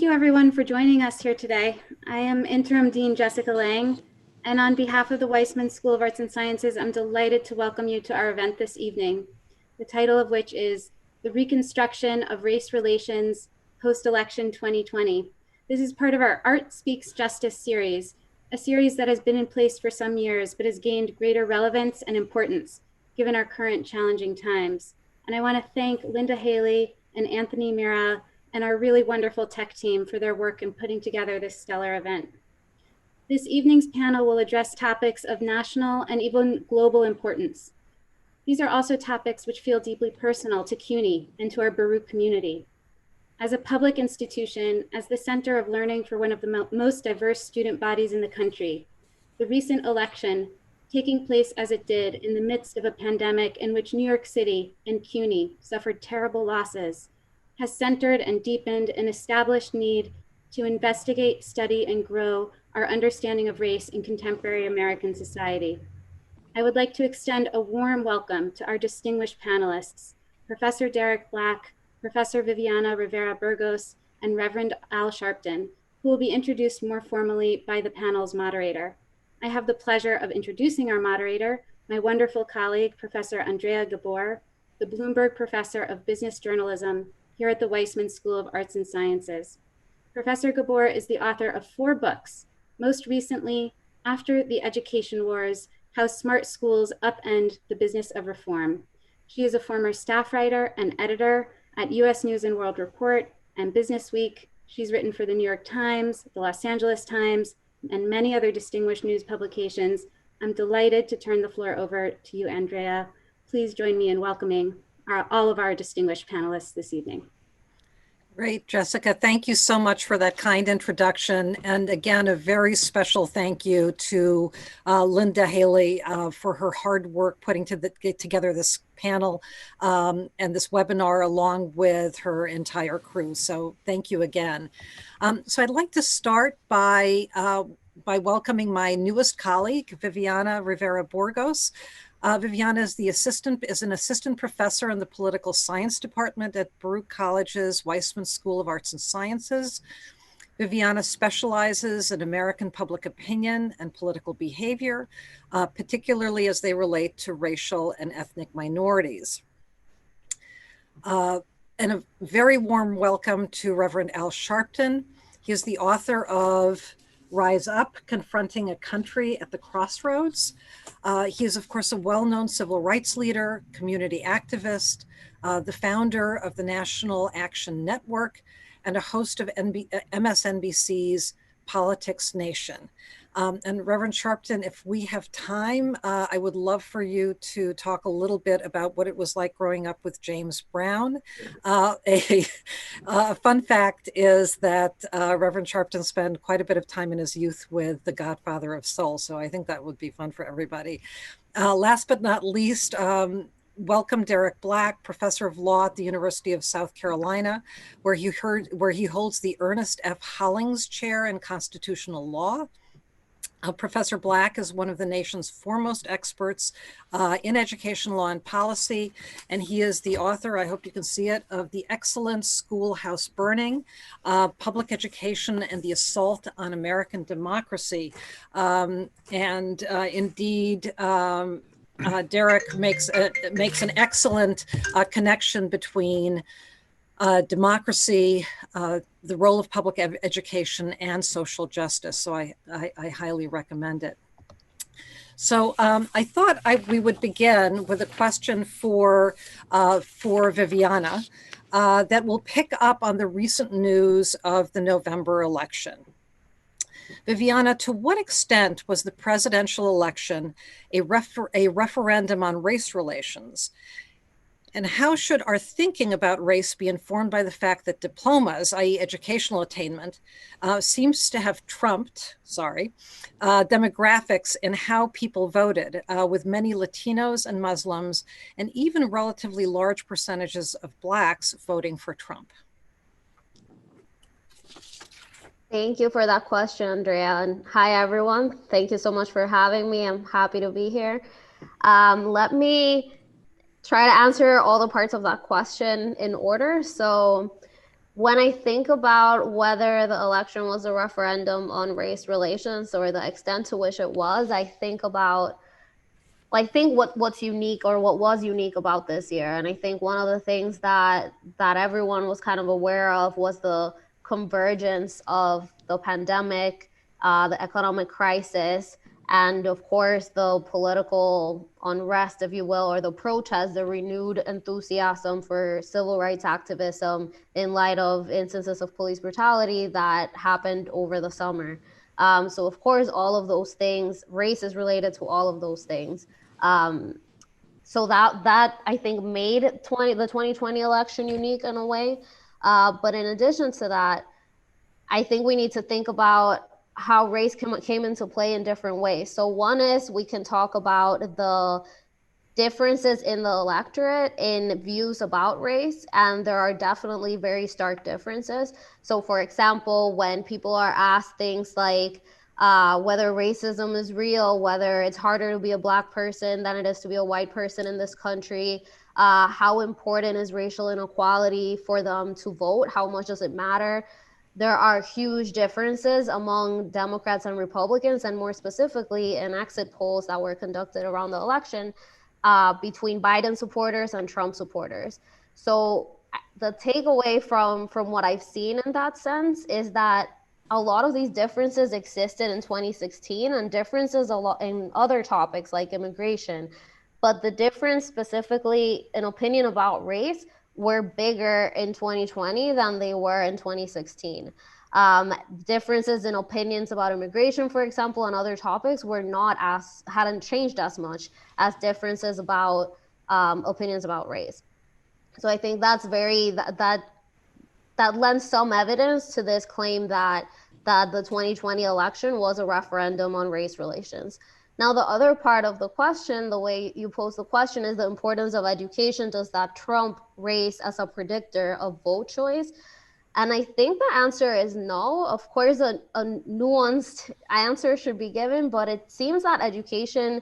Thank you everyone for joining us here today. I am Interim Dean Jessica Lang, and on behalf of the Weissman School of Arts and Sciences, I'm delighted to welcome you to our event this evening, the title of which is The Reconstruction of Race Relations Post-Election 2020. This is part of our Art Speaks Justice series, a series that has been in place for some years, but has gained greater relevance and importance given our current challenging times. And I want to thank Linda Haley and Anthony Mira and our really wonderful tech team for their work in putting together this stellar event. This evening's panel will address topics of national and even global importance. These are also topics which feel deeply personal to CUNY and to our Baruch community. As a public institution, as the center of learning for one of the most diverse student bodies in the country, the recent election, taking place as it did in the midst of a pandemic in which New York City and CUNY suffered terrible losses, has centered and deepened an established need to investigate, study, and grow our understanding of race in contemporary American society. I would like to extend a warm welcome to our distinguished panelists, Professor Derek Black, Professor Viviana Rivera-Burgos, and Reverend Al Sharpton, who will be introduced more formally by the panel's moderator. I have the pleasure of introducing our moderator, my wonderful colleague, Professor Andrea Gabor, the Bloomberg Professor of Business Journalism here at the Weissman School of Arts and Sciences. Professor Gabor is the author of 4 books, most recently, After the Education Wars, How Smart Schools Upend the Business of Reform. She is a former staff writer and editor at US News and World Report and Business Week. She's written for the New York Times, the Los Angeles Times, and many other distinguished news publications. I'm delighted to turn the floor over to you, Andrea. Please join me in welcoming all of our distinguished panelists this evening. Great, Jessica. Thank you so much for that kind introduction. And again, a very special thank you to Linda Haley for her hard work putting together this panel and this webinar along with her entire crew. So thank you again. So I'd like to start by welcoming my newest colleague, Viviana Rivera-Burgos. Viviana is an assistant professor in the political science department at Baruch College's Weissman School of Arts and Sciences. Viviana specializes in American public opinion and political behavior, particularly as they relate to racial and ethnic minorities. And a very warm welcome to Reverend Al Sharpton. He is the author of Rise Up, Confronting a Country at the Crossroads. He is, of course, a well-known civil rights leader, community activist, the founder of the National Action Network, and a host of MSNBC's Politics Nation. And Reverend Sharpton, if we have time, I would love for you to talk a little bit about what it was like growing up with James Brown. A fun fact is that Reverend Sharpton spent quite a bit of time in his youth with the Godfather of Soul, so I think that would be fun for everybody. Last but not least, welcome Derek Black, professor of law at the University of South Carolina, where he holds the Ernest F. Hollings Chair in Constitutional Law. Professor Black is one of the nation's foremost experts in education law and policy, and he is the author, I hope you can see it, of The Excellent Schoolhouse Burning, Public Education and the Assault on American Democracy. Indeed, Derek makes an excellent connection between democracy, the role of public education, and social justice. So I highly recommend it. So I thought we would begin with a question for Viviana that will pick up on the recent news of the November election. Viviana, to what extent was the presidential election a referendum on race relations? And how should our thinking about race be informed by the fact that diplomas, i.e. educational attainment, seems to have trumped, demographics in how people voted, with many Latinos and Muslims, and even relatively large percentages of Blacks voting for Trump? Thank you for that question, Andrea. And hi, everyone. Thank you so much for having me. I'm happy to be here. Let me try to answer all the parts of that question in order. So When I think about whether the election was a referendum on race relations or the extent to which it was, I think about what's unique or what was unique about this year. And I think one of the things that everyone was kind of aware of was the convergence of the pandemic, the economic crisis, and of course the political unrest, if you will, or the protest, the renewed enthusiasm for civil rights activism in light of instances of police brutality that happened over the summer. So of course, all of those things, race is related to all of those things. Um, so that I think made the 2020 election unique in a way. But in addition to that, I think we need to think about how race came into play in different ways. So one is we can talk about the differences in the electorate in views about race, and there are definitely very stark differences. So for example, when people are asked things like whether racism is real, whether it's harder to be a Black person than it is to be a white person in this country, how important is racial inequality for them to vote, how much does it matter? There are huge differences among Democrats and Republicans, and more specifically in exit polls that were conducted around the election, between Biden supporters and Trump supporters. So the takeaway from what I've seen in that sense is that a lot of these differences existed in 2016 and differences a lot in other topics like immigration. But the difference specifically in opinion about race were bigger in 2020 than they were in 2016. Differences in opinions about immigration, for example, and other topics hadn't changed as much as differences about opinions about race. So I think that's that lends some evidence to this claim that the 2020 election was a referendum on race relations. Now, the other part of the question, the way you pose the question, is the importance of education. Does that trump race as a predictor of vote choice? And I think the answer is no. Of course, a nuanced answer should be given, but it seems that education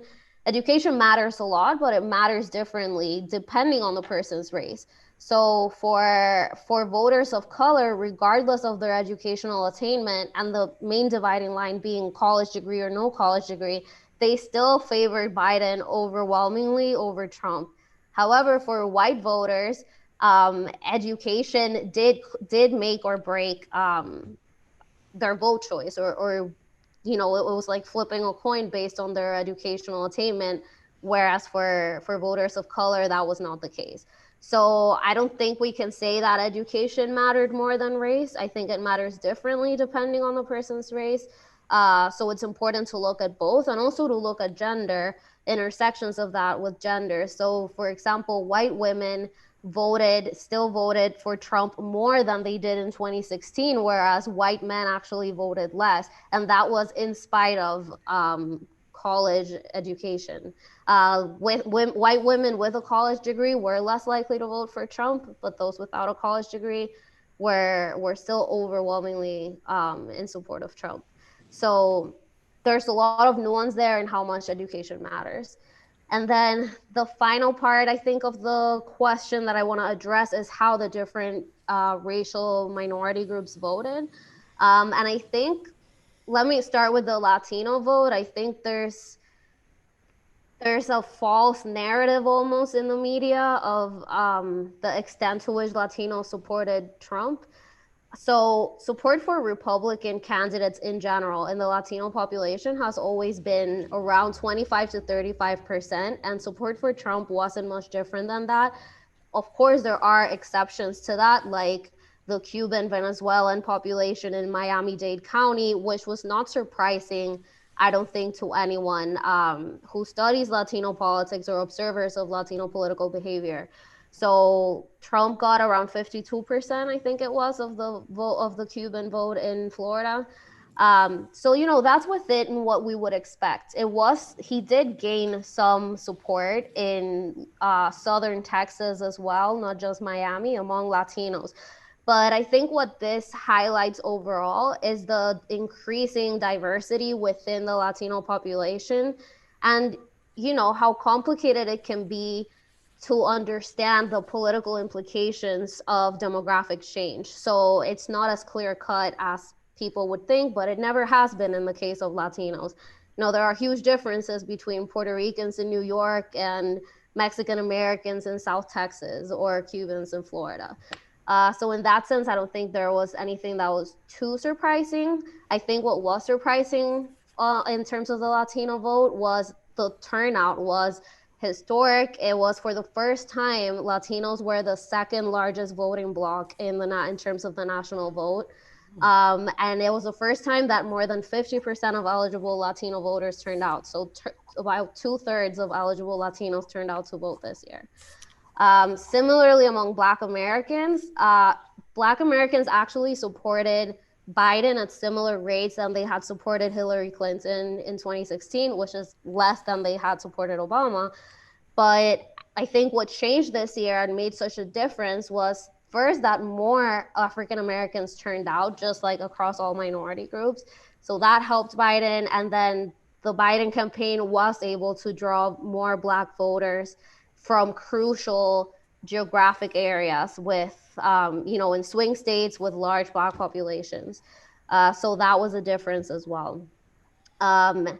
matters a lot, but it matters differently depending on the person's race. So for voters of color, regardless of their educational attainment, and the main dividing line being college degree or no college degree, they still favored Biden overwhelmingly over Trump. However, for white voters, education did make or break their vote choice, or it was like flipping a coin based on their educational attainment, whereas for voters of color that was not the case. So I don't think we can say that education mattered more than race. I think it matters differently depending on the person's race. So it's important to look at both, and also to look at gender, intersections of that with gender. So for example, white women still voted for Trump more than they did in 2016, whereas white men actually voted less. And that was in spite of college education. White women with a college degree were less likely to vote for Trump, but those without a college degree were still overwhelmingly in support of Trump. So there's a lot of nuance there in how much education matters. And then the final part, I think, of the question that I want to address is how the different racial minority groups voted. And I think, let me start with the Latino vote. I think there's a false narrative almost in the media of the extent to which Latinos supported Trump. So support for Republican candidates in general in the Latino population has always been around 25 to 35%, and support for Trump wasn't much different than that. Of course, there are exceptions to that, like the Cuban Venezuelan population in Miami-Dade County, which was not surprising, I don't think, to anyone who studies Latino politics or observers of Latino political behavior. So Trump got around 52%, I think it was, of the vote of the Cuban vote in Florida. So that's within what we would expect. He did gain some support in southern Texas as well, not just Miami, among Latinos. But I think what this highlights overall is the increasing diversity within the Latino population, and how complicated it can be to understand the political implications of demographic change. So it's not as clear cut as people would think, but it never has been in the case of Latinos. You know, there are huge differences between Puerto Ricans in New York and Mexican Americans in South Texas or Cubans in Florida. So in that sense, I don't think there was anything that was too surprising. I think what was surprising in terms of the Latino vote was the turnout was historic. It was for the first time Latinos were the second largest voting bloc in terms of the national vote. And it was the first time that more than 50% of eligible Latino voters turned out. So about 2/3 of eligible Latinos turned out to vote this year. Similarly, among Black Americans actually supported Biden at similar rates than they had supported Hillary Clinton in 2016, which is less than they had supported Obama. But I think what changed this year and made such a difference was first that more African Americans turned out, just like across all minority groups. So that helped Biden. And then the Biden campaign was able to draw more Black voters from crucial geographic areas with, in swing states with large Black populations. So that was a difference as well. So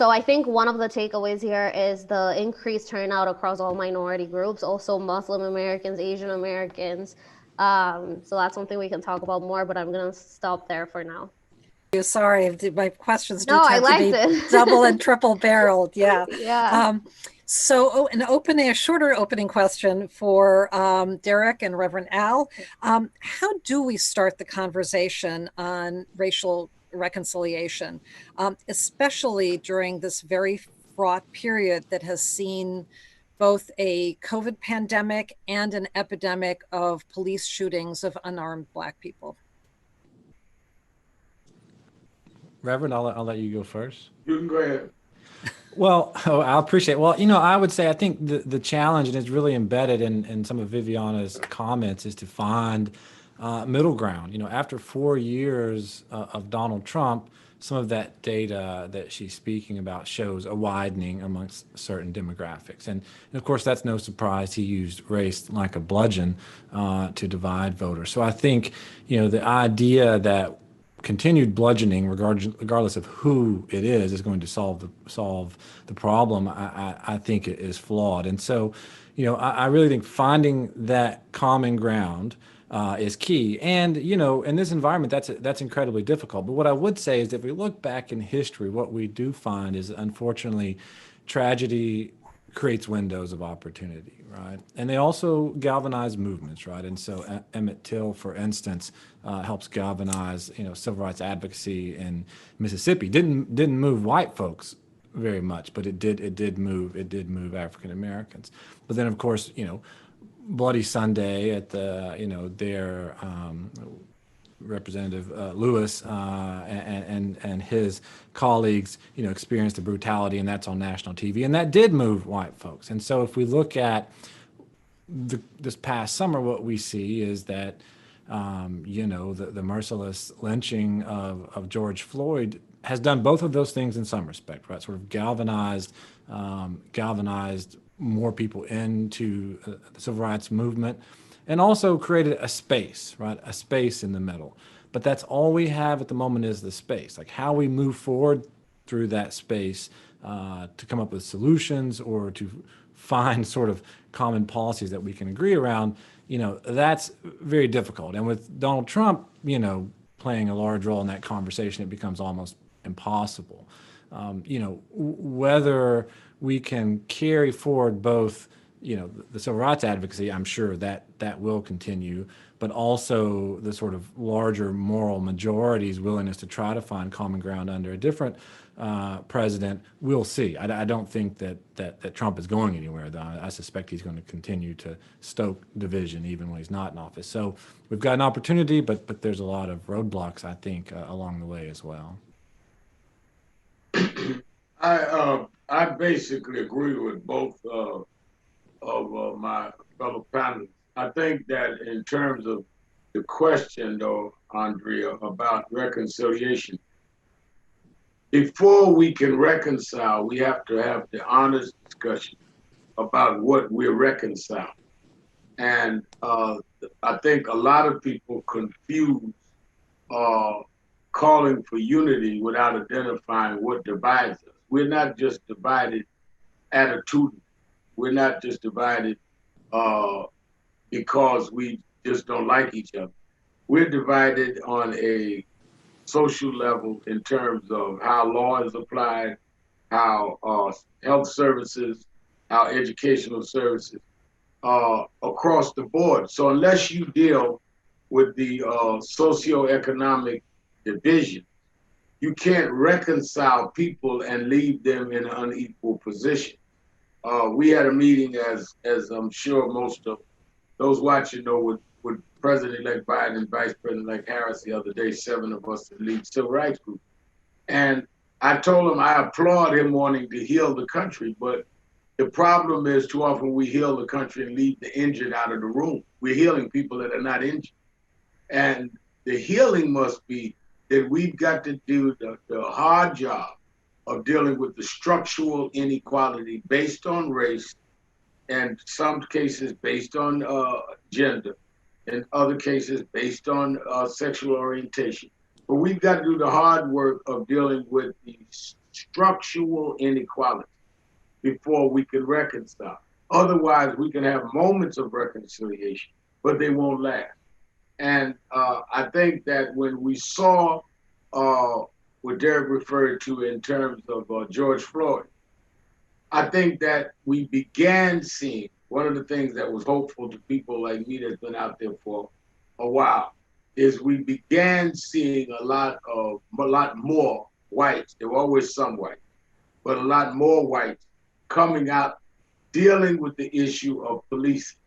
I think one of the takeaways here is the increased turnout across all minority groups, also Muslim Americans, Asian Americans. So that's something we can talk about more, but I'm going to stop there for now. Sorry, my questions do No, tend to be double and triple barreled. Yeah. Yeah. So a shorter opening question for Derek and Reverend Al. How do we start the conversation on racial reconciliation, especially during this very fraught period that has seen both a COVID pandemic and an epidemic of police shootings of unarmed Black people? Reverend, I'll let you go first. You can go ahead. Well, I appreciate it. Well, I would say I think the challenge, and it's really embedded in some of Viviana's comments, is to find middle ground. After 4 years of Donald Trump, some of that data that she's speaking about shows a widening amongst certain demographics. And of course, that's no surprise. He used race like a bludgeon to divide voters. So I think, the idea that continued bludgeoning, regardless of who it is going to solve the problem, I think it is flawed. And so, I really think finding that common ground is key. And, in this environment, that's incredibly difficult. But what I would say is that if we look back in history, what we do find is, unfortunately, tragedy creates windows of opportunity, right? And they also galvanize movements, right? And so Emmett Till, for instance, helps galvanize, civil rights advocacy in Mississippi. Didn't move white folks very much, but it did move African Americans. But then, of course, Bloody Sunday at the their Representative Lewis and his colleagues, experienced the brutality, and that's on national TV, and that did move white folks. And so, if we look at this past summer, what we see is that, the merciless lynching of George Floyd has done both of those things in some respect, right? Sort of galvanized more people into the civil rights movement, and also created a space, right? A space in the middle. But that's all we have at the moment is the space. Like how we move forward through that space to come up with solutions or to find sort of common policies that we can agree around, that's very difficult. And with Donald Trump, playing a large role in that conversation, it becomes almost impossible. Whether we can carry forward both, the civil rights advocacy, I'm sure that will continue, but also the sort of larger moral majority's willingness to try to find common ground under a different president, we'll see. I don't think that Trump is going anywhere, though. I suspect he's going to continue to stoke division even when he's not in office. So we've got an opportunity, but there's a lot of roadblocks, I think, along the way as well. I basically agree with both of my fellow panelists. I think that in terms of the question, though, Andrea, about reconciliation, before we can reconcile, we have to have the honest discussion about what we're reconciling. And I think a lot of people confuse calling for unity without identifying what divides us. We're not just divided attitudinally. We're not just divided because we just don't like each other. We're divided on a social level in terms of how law is applied, how health services, how educational services, across the board. So unless you deal with the socioeconomic division, you can't reconcile people and leave them in an unequal position. We had a meeting, as I'm sure most of those watching know, with President-elect Biden and Vice President-elect Harris the other day, 7 of us that lead civil rights group. And I told him I applaud him wanting to heal the country, but the problem is too often we heal the country and leave the injured out of the room. We're healing people that are not injured. And the healing must be that we've got to do the hard job of dealing with the structural inequality based on race, and some cases based on gender, in other cases based on sexual orientation. But we've got to do the hard work of dealing with the structural inequality before we can reconcile. Otherwise, we can have moments of reconciliation, but they won't last. And I think that when we saw what Derek referred to in terms of George Floyd, I think that we began seeing one of the things that was hopeful to people like me that's been out there for a while is we began seeing a lot more whites. There were always some whites, but a lot more whites coming out, dealing with the issue of policing,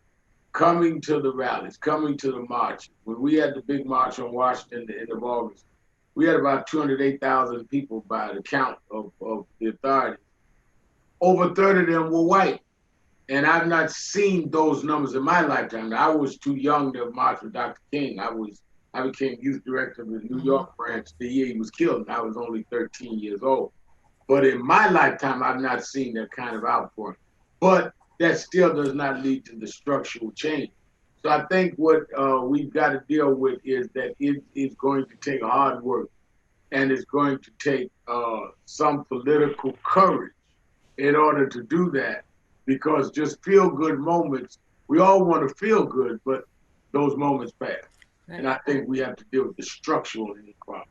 coming to the rallies, coming to the marches. When we had the big march on Washington at the end of August, we had about 208,000 people by the count of the authorities. Over a third of them were white. And I've not seen those numbers in my lifetime. I was too young to march with Dr. King. I became youth director of the New York branch the year he was killed, and I was only 13 years old. But in my lifetime, I've not seen that kind of outpouring. But that still does not lead to the structural change. So I think what we've got to deal with is that it is going to take hard work, and it's going to take some political courage in order to do that, because just feel-good moments, we all want to feel good, but those moments pass. Right. And I think we have to deal with the structural inequality.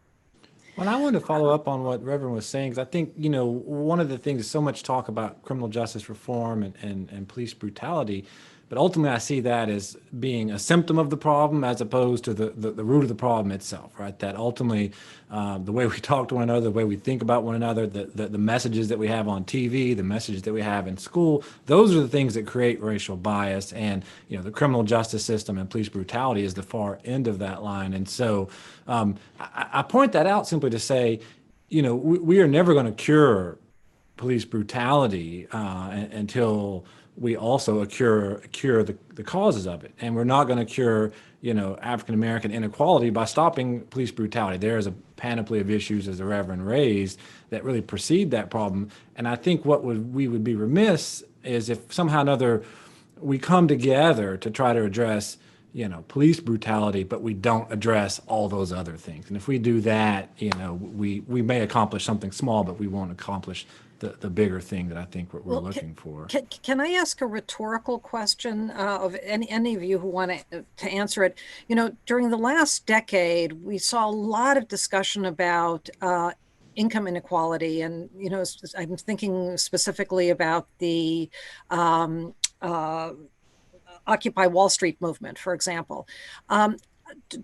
Well, I want to follow up on what Reverend was saying, because I think, one of the things is so much talk about criminal justice reform and police brutality, but ultimately I see that as being a symptom of the problem as opposed to the root of the problem itself, right? That ultimately the way we talk to one another, the way we think about one another, the messages that we have on TV, the messages that we have in school, those are the things that create racial bias. And, the criminal justice system and police brutality is the far end of that line. And so I point that out simply to say, we are never going to cure police brutality until we also cure the causes of it. And we're not going to cure, African-American inequality by stopping police brutality. There is a panoply of issues, as the Reverend raised, that really precede that problem. And I think we would be remiss is if somehow or another we come together to try to address, police brutality, but we don't address all those other things. And if we do that, we may accomplish something small, but we won't accomplish the bigger thing that I think we're looking for. Can I ask a rhetorical question of any of you who want to answer it? During the last decade, we saw a lot of discussion about income inequality, and I'm thinking specifically about the Occupy Wall Street movement, for example.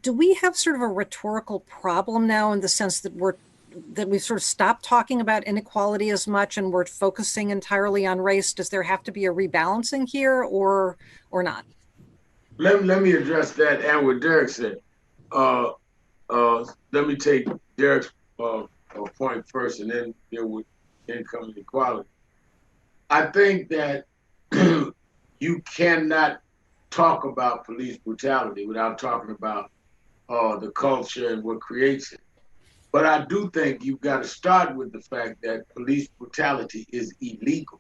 Do we have sort of a rhetorical problem now in the sense that we've sort of stopped talking about inequality as much and we're focusing entirely on race? Does there have to be a rebalancing here or not? Let me address that and what Derek said. Let me take Derek's point first and then deal with income inequality. I think that you cannot talk about police brutality without talking about the culture and what creates it. But I do think you've got to start with the fact that police brutality is illegal.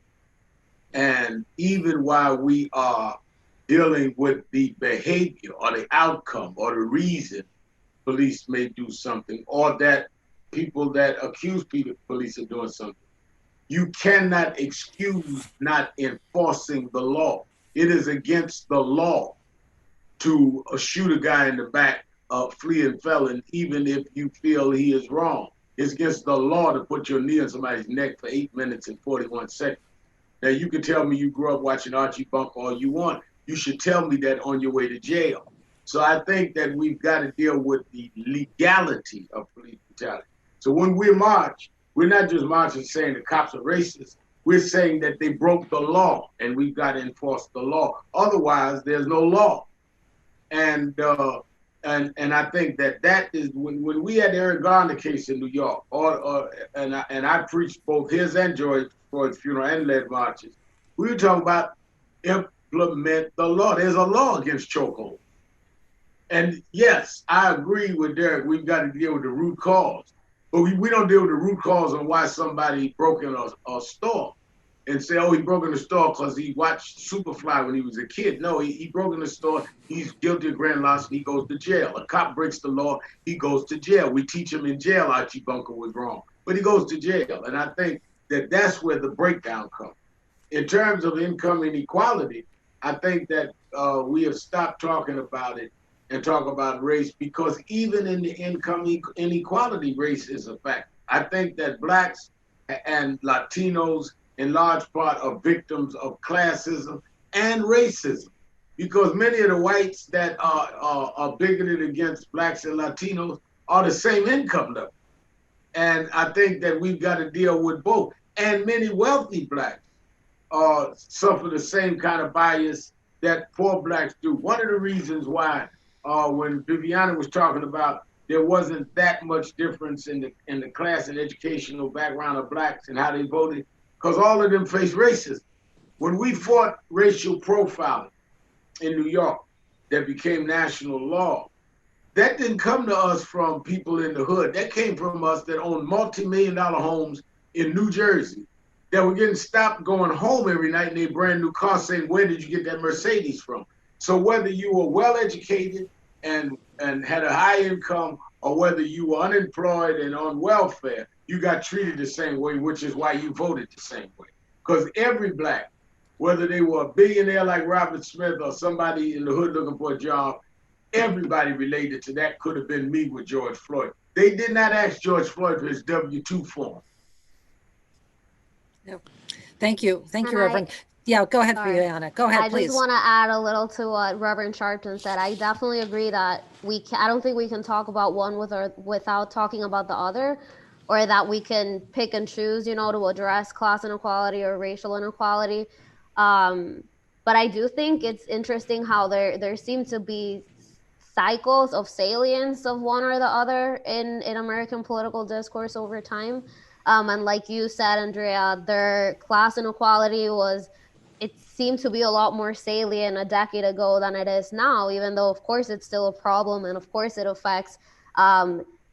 And And even while we are dealing with the behavior or the outcome or the reason police may do something, or that people that accuse police of doing something, you cannot excuse not enforcing the law. It is against the law to shoot a guy in the back, fleeing felon, even if you feel he is wrong. It's against the law to put your knee on somebody's neck for 8 minutes and 41 seconds. Now, you can tell me you grew up watching Archie Bunker all you want. You should tell me that on your way to jail. So I think that we've got to deal with the legality of police brutality. So when we march, we're not just marching saying the cops are racist. We're saying that they broke the law, and we've got to enforce the law. Otherwise, there's no law. And I think that is when we had the Eric Garner case in New York, and I preached both his and George Floyd's funeral and led marches. We were talking about implement the law. There's a law against chokehold. And yes, I agree with Derek. We've got to deal with the root cause, but we don't deal with the root cause on why somebody broke in a store and say, oh, he broke in the store because he watched Superfly when he was a kid. No, he broke in the store. He's guilty of grand larceny. He goes to jail. A cop breaks the law. He goes to jail. We teach him in jail Archie Bunker was wrong, but he goes to jail. And I think that's where the breakdown comes. In terms of income inequality, I think that we have stopped talking about it and talk about race, because even in the income inequality, race is a fact. I think that Blacks and Latinos in large part are victims of classism and racism, because many of the whites that are bigoted against Blacks and Latinos are the same income level. And I think that we've got to deal with both. And many wealthy Blacks suffer the same kind of bias that poor Blacks do. One of the reasons why when Viviana was talking about there wasn't that much difference in the class and educational background of Blacks and how they voted, because all of them face racism. When we fought racial profiling in New York that became national law, that didn't come to us from people in the hood. That came from us that owned multi-million-dollar homes in New Jersey that were getting stopped going home every night in their brand new car saying, where did you get that Mercedes from? So whether you were well-educated and had a high income, or whether you were unemployed and on welfare, you got treated the same way, which is why you voted the same way. Because every Black, whether they were a billionaire like Robert Smith or somebody in the hood looking for a job, everybody related to that could have been me with George Floyd. They did not ask George Floyd for his W-2 form. Yep. Thank you, Reverend. Yeah, go ahead, Viviana. Go ahead, please. I just want to add a little to what Reverend Sharpton said. I definitely agree that I don't think we can talk about one without talking about the other, or that we can pick and choose, to address class inequality or racial inequality. But I do think it's interesting how there seem to be cycles of salience of one or the other in American political discourse over time. And like you said, Andrea, their class inequality it seemed to be a lot more salient a decade ago than it is now, even though, of course, it's still a problem. And of course, it affects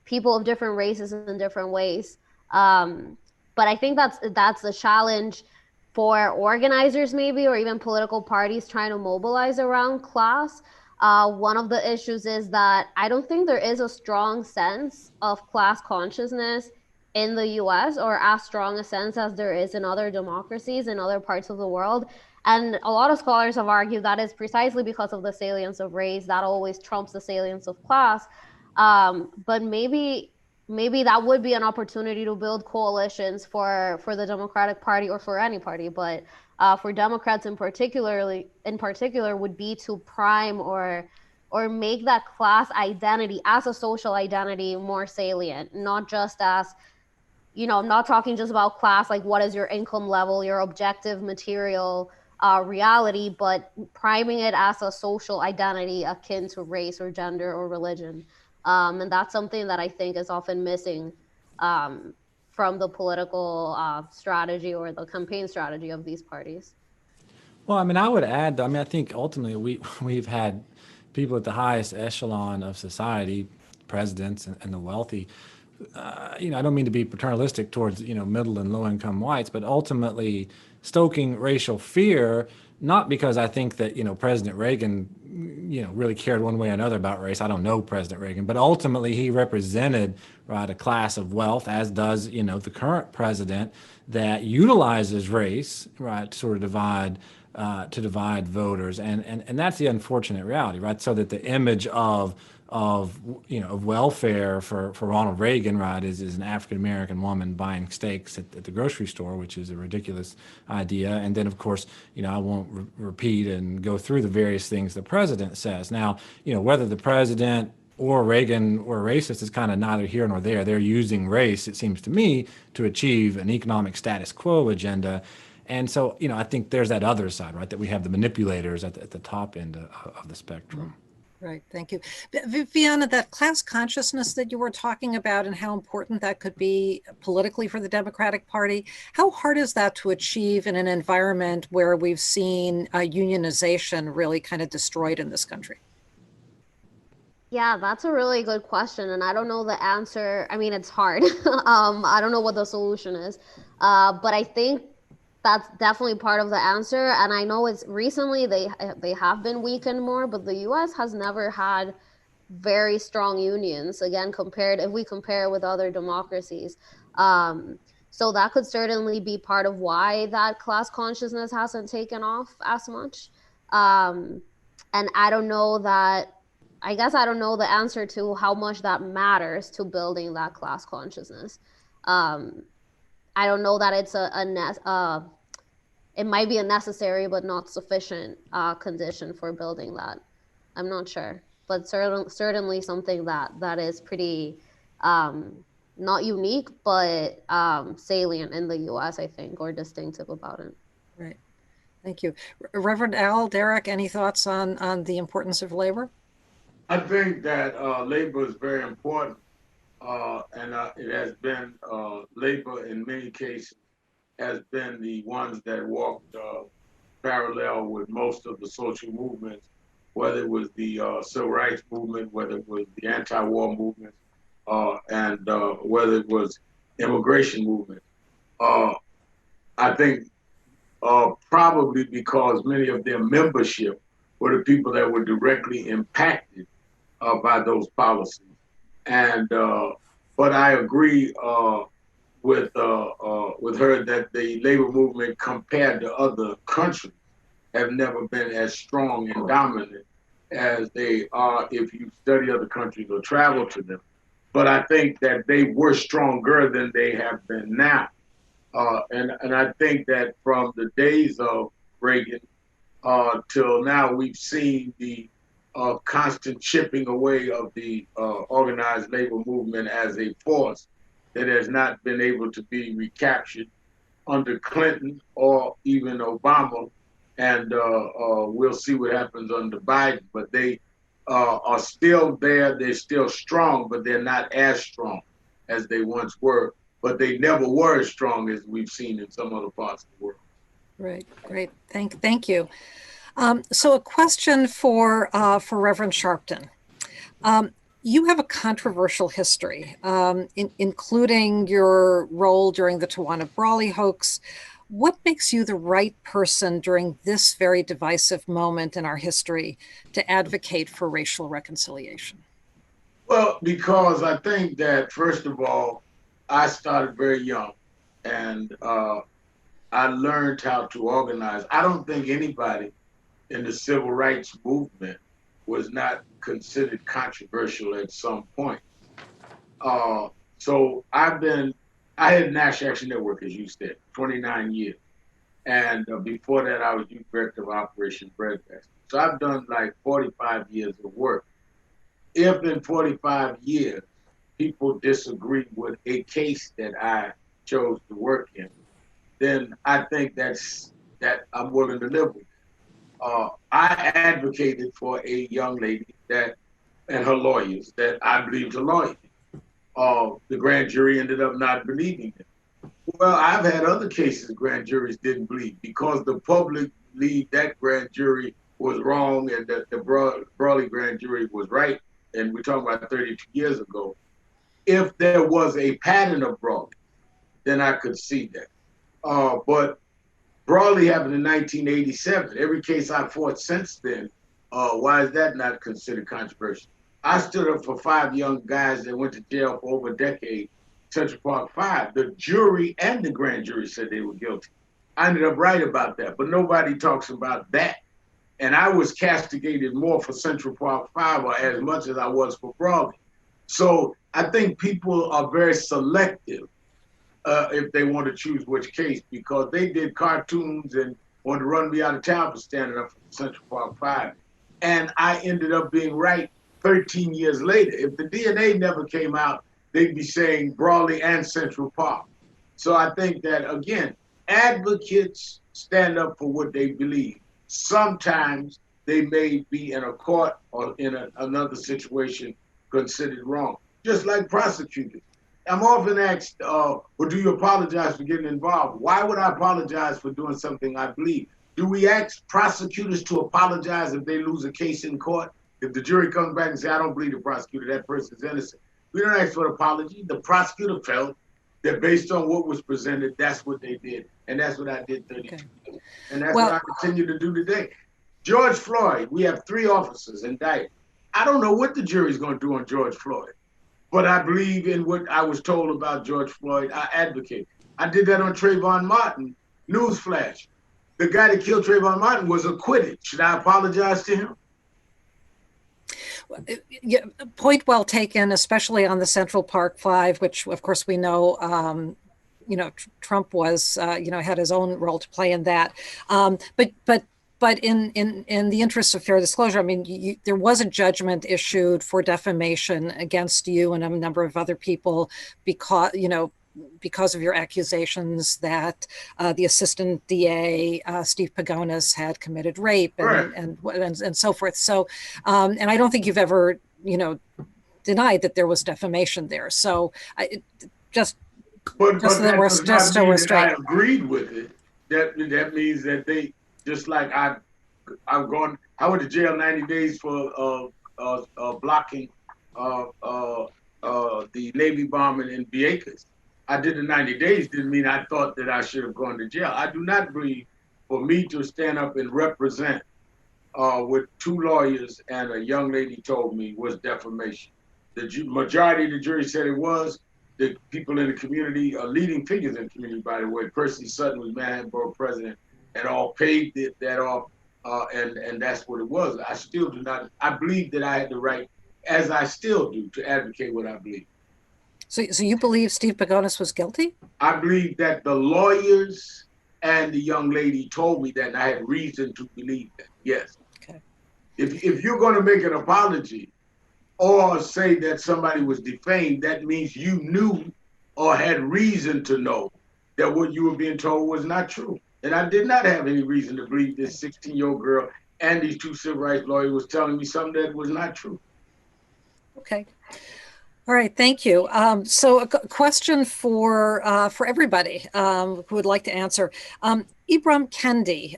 people of different races in different ways. But I think that's the challenge for organizers, maybe, or even political parties trying to mobilize around class. One of the issues is that I don't think there is a strong sense of class consciousness in the US, or as strong a sense as there is in other democracies in other parts of the world. And a lot of scholars have argued that is precisely because of the salience of race that always trumps the salience of class. But maybe that would be an opportunity to build coalitions for the Democratic Party, or for any party, but for Democrats in particular would be to prime or make that class identity as a social identity more salient, not just as, I'm not talking just about class, like what is your income level, your objective material reality, but priming it as a social identity akin to race or gender or religion. And that's something that I think is often missing from the political strategy or the campaign strategy of these parties. Well, I would add, I think ultimately we've had people at the highest echelon of society, presidents and the wealthy. I don't mean to be paternalistic towards, middle and low income whites, but ultimately stoking racial fear, not because I think that, President Reagan, really cared one way or another about race. I don't know President Reagan, but ultimately he represented, right, a class of wealth, as does, the current president, that utilizes race, right, to sort of divide voters. And that's the unfortunate reality, right? So that the image of welfare for Ronald Reagan, right, is an African American woman buying steaks at the grocery store, which is a ridiculous idea. And then, of course, I won't repeat and go through the various things the president says. Now, whether the president or Reagan or racist is kind of neither here nor there. They're using race, it seems to me, to achieve an economic status quo agenda. And so, I think there's that other side, right, that we have the manipulators at the top end of the spectrum. Right, thank you. Viviana, that class consciousness that you were talking about and how important that could be politically for the Democratic Party, how hard is that to achieve in an environment where we've seen unionization really kind of destroyed in this country? Yeah, that's a really good question, and I don't know the answer. I mean, it's hard. I don't know what the solution is, but I think that's definitely part of the answer. And I know it's recently they have been weakened more, but the U.S. has never had very strong unions. Again, if we compare with other democracies, so that could certainly be part of why that class consciousness hasn't taken off as much. And I don't know that. I guess I don't know the answer to how much that matters to building that class consciousness. I don't know that it's it might be a necessary but not sufficient condition for building that. I'm not sure, but certainly something that is pretty not unique, but salient in the U.S., I think, or distinctive about it. Right. Thank you. Reverend Al, Derek, any thoughts on the importance of labor? I think that labor is very important, and it has been labor in many cases has been the ones that walked parallel with most of the social movements, whether it was the civil rights movement, whether it was the anti-war movement, and whether it was immigration movement. I think probably because many of their membership were the people that were directly impacted by those policies. And but I agree with her that the labor movement compared to other countries have never been as strong and dominant as they are if you study other countries or travel to them. But I think that they were stronger than they have been now. And I think that from the days of Reagan till now, we've seen the constant chipping away of the organized labor movement as a force that has not been able to be recaptured under Clinton or even Obama. And we'll see what happens under Biden. But they are still there. They're still strong, but they're not as strong as they once were. But they never were as strong as we've seen in some other parts of the world. Right, great. Thank you. So a question for Reverend Sharpton. You have a controversial history, including your role during the Tawana Brawley hoax. What makes you the right person during this very divisive moment in our history to advocate for racial reconciliation? Well, because I think that, first of all, I started very young, and I learned how to organize. I don't think anybody in the civil rights movement was not considered controversial at some point. So I had National Action Network, as you said, 29 years. And before that, I was youth director of Operation Breadbasket. So I've done like 45 years of work. If in 45 years, people disagree with a case that I chose to work in, then I think that I'm willing to live with. I advocated for a young lady and her lawyers that I believed her lawyers. The grand jury ended up not believing them. Well, I've had other cases grand juries didn't believe because the public believed that grand jury was wrong and that the Brawley grand jury was right. And we're talking about 32 years ago. If there was a pattern of Brawley, then I could see that. But Broadly happened in 1987. Every case I fought since then, why is that not considered controversial? I stood up for 5 young guys that went to jail for over a decade, Central Park 5. The jury and the grand jury said they were guilty. I ended up right about that, but nobody talks about that. And I was castigated more for Central Park 5 or as much as I was for Broadly. So I think people are very selective if they want to choose which case, because they did cartoons and wanted to run me out of town for standing up for Central Park 5. And I ended up being right 13 years later. If the DNA never came out, they'd be saying Broadly and Central Park. So I think that, again, advocates stand up for what they believe. Sometimes they may be in a court or in another situation considered wrong, just like prosecutors. I'm often asked, well, do you apologize for getting involved? Why would I apologize for doing something I believe? Do we ask prosecutors to apologize if they lose a case in court? If the jury comes back and says, I don't believe the prosecutor, that person's innocent. We don't ask for an apology. The prosecutor felt that based on what was presented, that's what they did. And that's what I did 32 years. And that's what I continue to do today. George Floyd, we have 3 officers indicted. I don't know what the jury's going to do on George Floyd, but I believe in what I was told about George Floyd. I advocate. I did that on Trayvon Martin. Newsflash. The guy that killed Trayvon Martin was acquitted. Should I apologize to him? Yeah, point well taken, especially on the Central Park 5, which of course we know, Trump was, had his own role to play in that. But in the interest of fair disclosure, I mean, there was a judgment issued for defamation against you and a number of other people because of your accusations that the assistant DA, Steve Pagonis, had committed rape and so forth. So, and I don't think you've ever, denied that there was defamation there. So But that we're does just so not mean we're that straight. I agreed with it. That means that they, just like I went to jail 90 days for blocking the Navy bombing in Vieques. I did the 90 days didn't mean I thought that I should have gone to jail. I do not believe for me to stand up and represent with 2 lawyers and a young lady told me was defamation. The majority of the jury said it was. The people in the community, leading figures in the community, by the way, Percy Sutton was Manhattan Borough president, and all paid that off, and that's what it was. I still do not, I believe that I had the right, as I still do, to advocate what I believe. So you believe Steve Pagonis was guilty? I believe that the lawyers and the young lady told me that, and I had reason to believe that, yes. Okay. If you're going to make an apology or say that somebody was defamed, that means you knew or had reason to know that what you were being told was not true. And I did not have any reason to believe this 16-year-old girl and these 2 civil rights lawyers was telling me something that was not true. Okay. All right, thank you. So a question for everybody who would like to answer. Ibram Kendi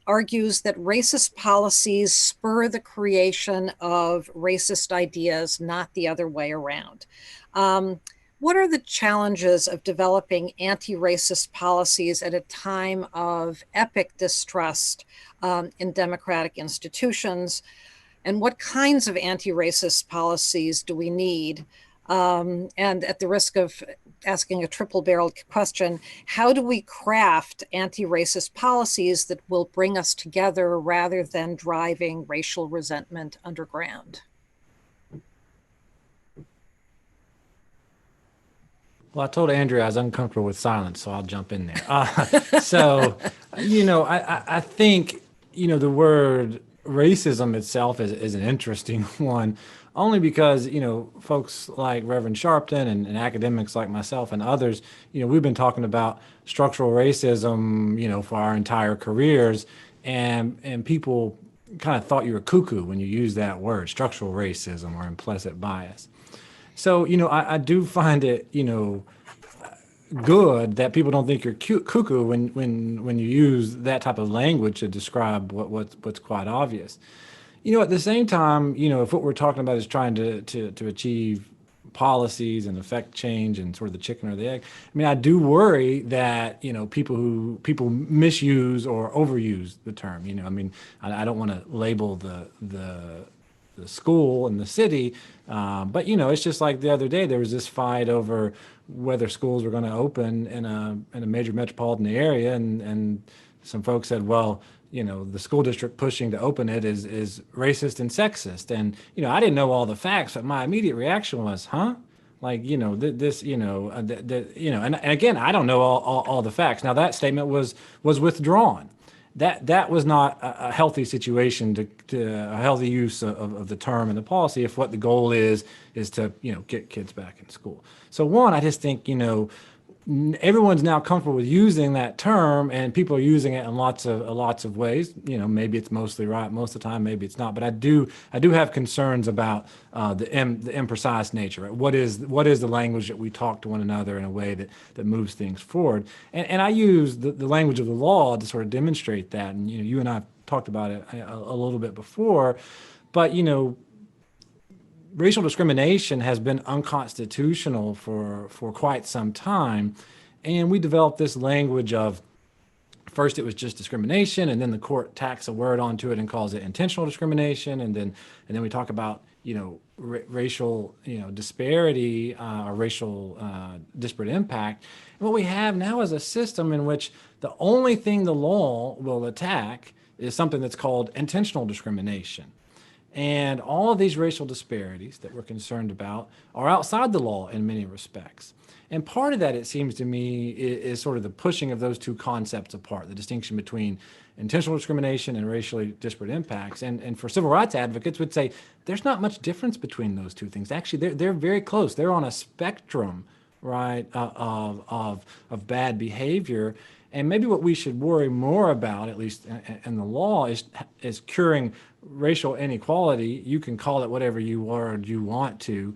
argues that racist policies spur the creation of racist ideas, not the other way around. What are the challenges of developing anti-racist policies at a time of epic distrust in democratic institutions? And what kinds of anti-racist policies do we need? And at the risk of asking a triple-barreled question, how do we craft anti-racist policies that will bring us together rather than driving racial resentment underground? Well, I told Andrea I was uncomfortable with silence, so I'll jump in there. I think, the word racism itself is an interesting one, only because, folks like Reverend Sharpton and academics like myself and others, we've been talking about structural racism, for our entire careers, and people kind of thought you were cuckoo when you use that word, structural racism or implicit bias. So, I do find it, good that people don't think you're cuckoo when you use that type of language to describe what's quite obvious. At the same time, if what we're talking about is trying to achieve policies and affect change and sort of the chicken or the egg. I mean, I do worry that, people misuse or overuse the term, I mean, I don't want to label the school and the city, but it's just like the other day there was this fight over whether schools were going to open in a major metropolitan area, and some folks said, well, the school district pushing to open it is racist and sexist. And, I didn't know all the facts, but my immediate reaction was, huh? Like, this, and again, I don't know all the facts. Now that statement was withdrawn. That was not a healthy situation to a healthy use of the term and the policy if what the goal is to, get kids back in school. So one, I just think, everyone's now comfortable with using that term, and people are using it in lots of ways. Maybe it's mostly right most of the time, maybe it's not. But I do have concerns about the imprecise nature. Right? What is the language that we talk to one another in a way that moves things forward? And I use the language of the law to sort of demonstrate that. And you and I have talked about it a little bit before, but racial discrimination has been unconstitutional for quite some time. And we developed this language of, first it was just discrimination, and then the court tacks a word onto it and calls it intentional discrimination. And then we talk about, racial, disparity or racial disparate impact. And what we have now is a system in which the only thing the law will attack is something that's called intentional discrimination. And all of these racial disparities that we're concerned about are outside the law in many respects. And part of that, it seems to me, is sort of the pushing of those two concepts apart, the distinction between intentional discrimination and racially disparate impacts. And for civil rights advocates would say there's not much difference between those two things. Actually, they're very close. They're on a spectrum, right, of bad behavior. And maybe what we should worry more about, at least in the law, is curing racial inequality. You can call it whatever you want to,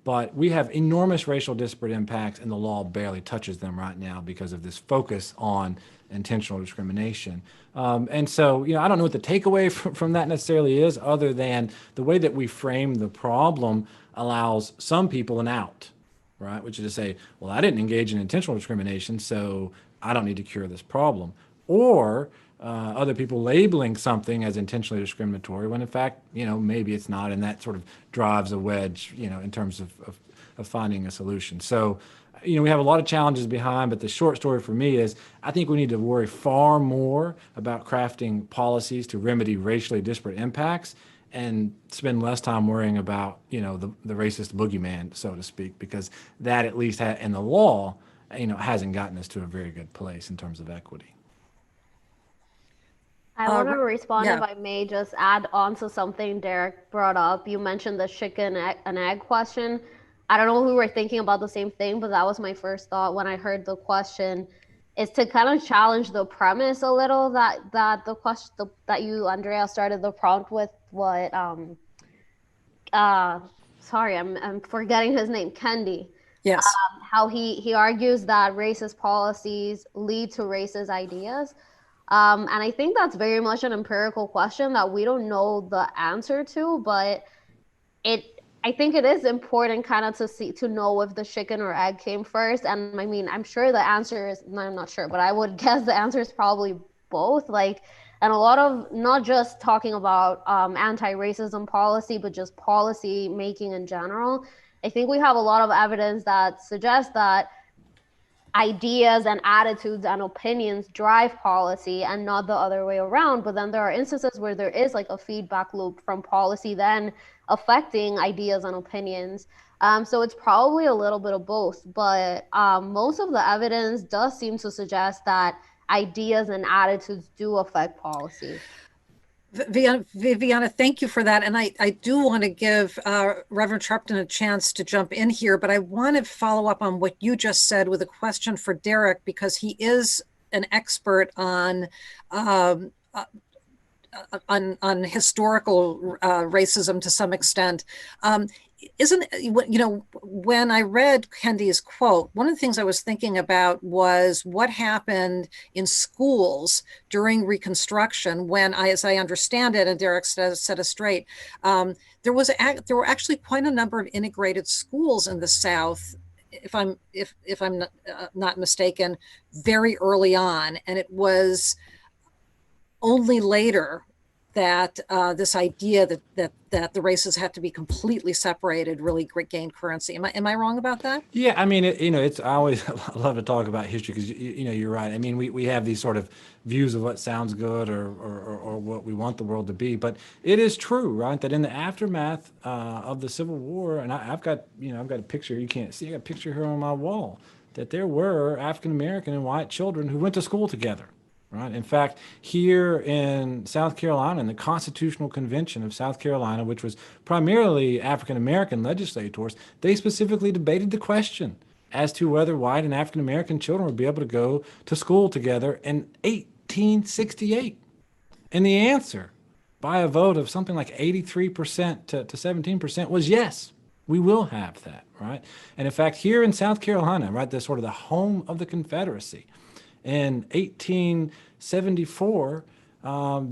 but we have enormous racial disparate impacts, and the law barely touches them right now because of this focus on intentional discrimination. And so, I don't know what the takeaway from that necessarily is, other than the way that we frame the problem allows some people an out, right? Which is to say, well, I didn't engage in intentional discrimination, so I don't need to cure this problem. Or other people labeling something as intentionally discriminatory when in fact, maybe it's not, and that sort of drives a wedge, in terms of finding a solution. So, we have a lot of challenges behind, but the short story for me is I think we need to worry far more about crafting policies to remedy racially disparate impacts and spend less time worrying about, the racist boogeyman, so to speak, because that at least in the law, hasn't gotten us to a very good place in terms of equity. I want to respond, yeah. if I may, just add on to something Derek brought up. You mentioned the chicken and egg question. I don't know if we were thinking about the same thing, but that was my first thought when I heard the question, is to kind of challenge the premise a little that the question that you, Andrea, started the prompt with. What sorry, I'm forgetting his name, Kendi. Yes. How he argues that racist policies lead to racist ideas. And I think that's very much an empirical question that we don't know the answer to, but I think it is important kind of to know if the chicken or egg came first. And I mean, I'm sure the answer is, no, I'm not sure, but I would guess the answer is probably both. And a lot of, not just talking about anti-racism policy, but just policy making in general. I think we have a lot of evidence that suggests that ideas and attitudes and opinions drive policy and not the other way around. But then there are instances where there is like a feedback loop from policy then affecting ideas and opinions. So it's probably a little bit of both, but most of the evidence does seem to suggest that ideas and attitudes do affect policy. Viviana, thank you for that. And I do want to give Reverend Sharpton a chance to jump in here, but I want to follow up on what you just said with a question for Derek, because he is an expert on historical racism to some extent. when I read Kendi's quote, one of the things I was thinking about was what happened in schools during Reconstruction when, as I understand it, and Derek set us straight, there were actually quite a number of integrated schools in the South, if I'm not mistaken, very early on, and it was only later that this idea that the races have to be completely separated really gained currency. Am I wrong about that? Yeah, I mean, it's I always love to talk about history because you're right. I mean, we have these sort of views of what sounds good or what we want the world to be, but it is true, right, that in the aftermath of the Civil War, and I've got a picture you can't see. I got a picture here on my wall that there were African American and white children who went to school together. Right. In fact, here in South Carolina, in the Constitutional Convention of South Carolina, which was primarily African American legislators, they specifically debated the question as to whether white and African American children would be able to go to school together in 1868. And the answer, by a vote of something like 83% to 17%, was yes, we will have that. Right. And in fact, here in South Carolina, right, the sort of the home of the Confederacy, in 1874,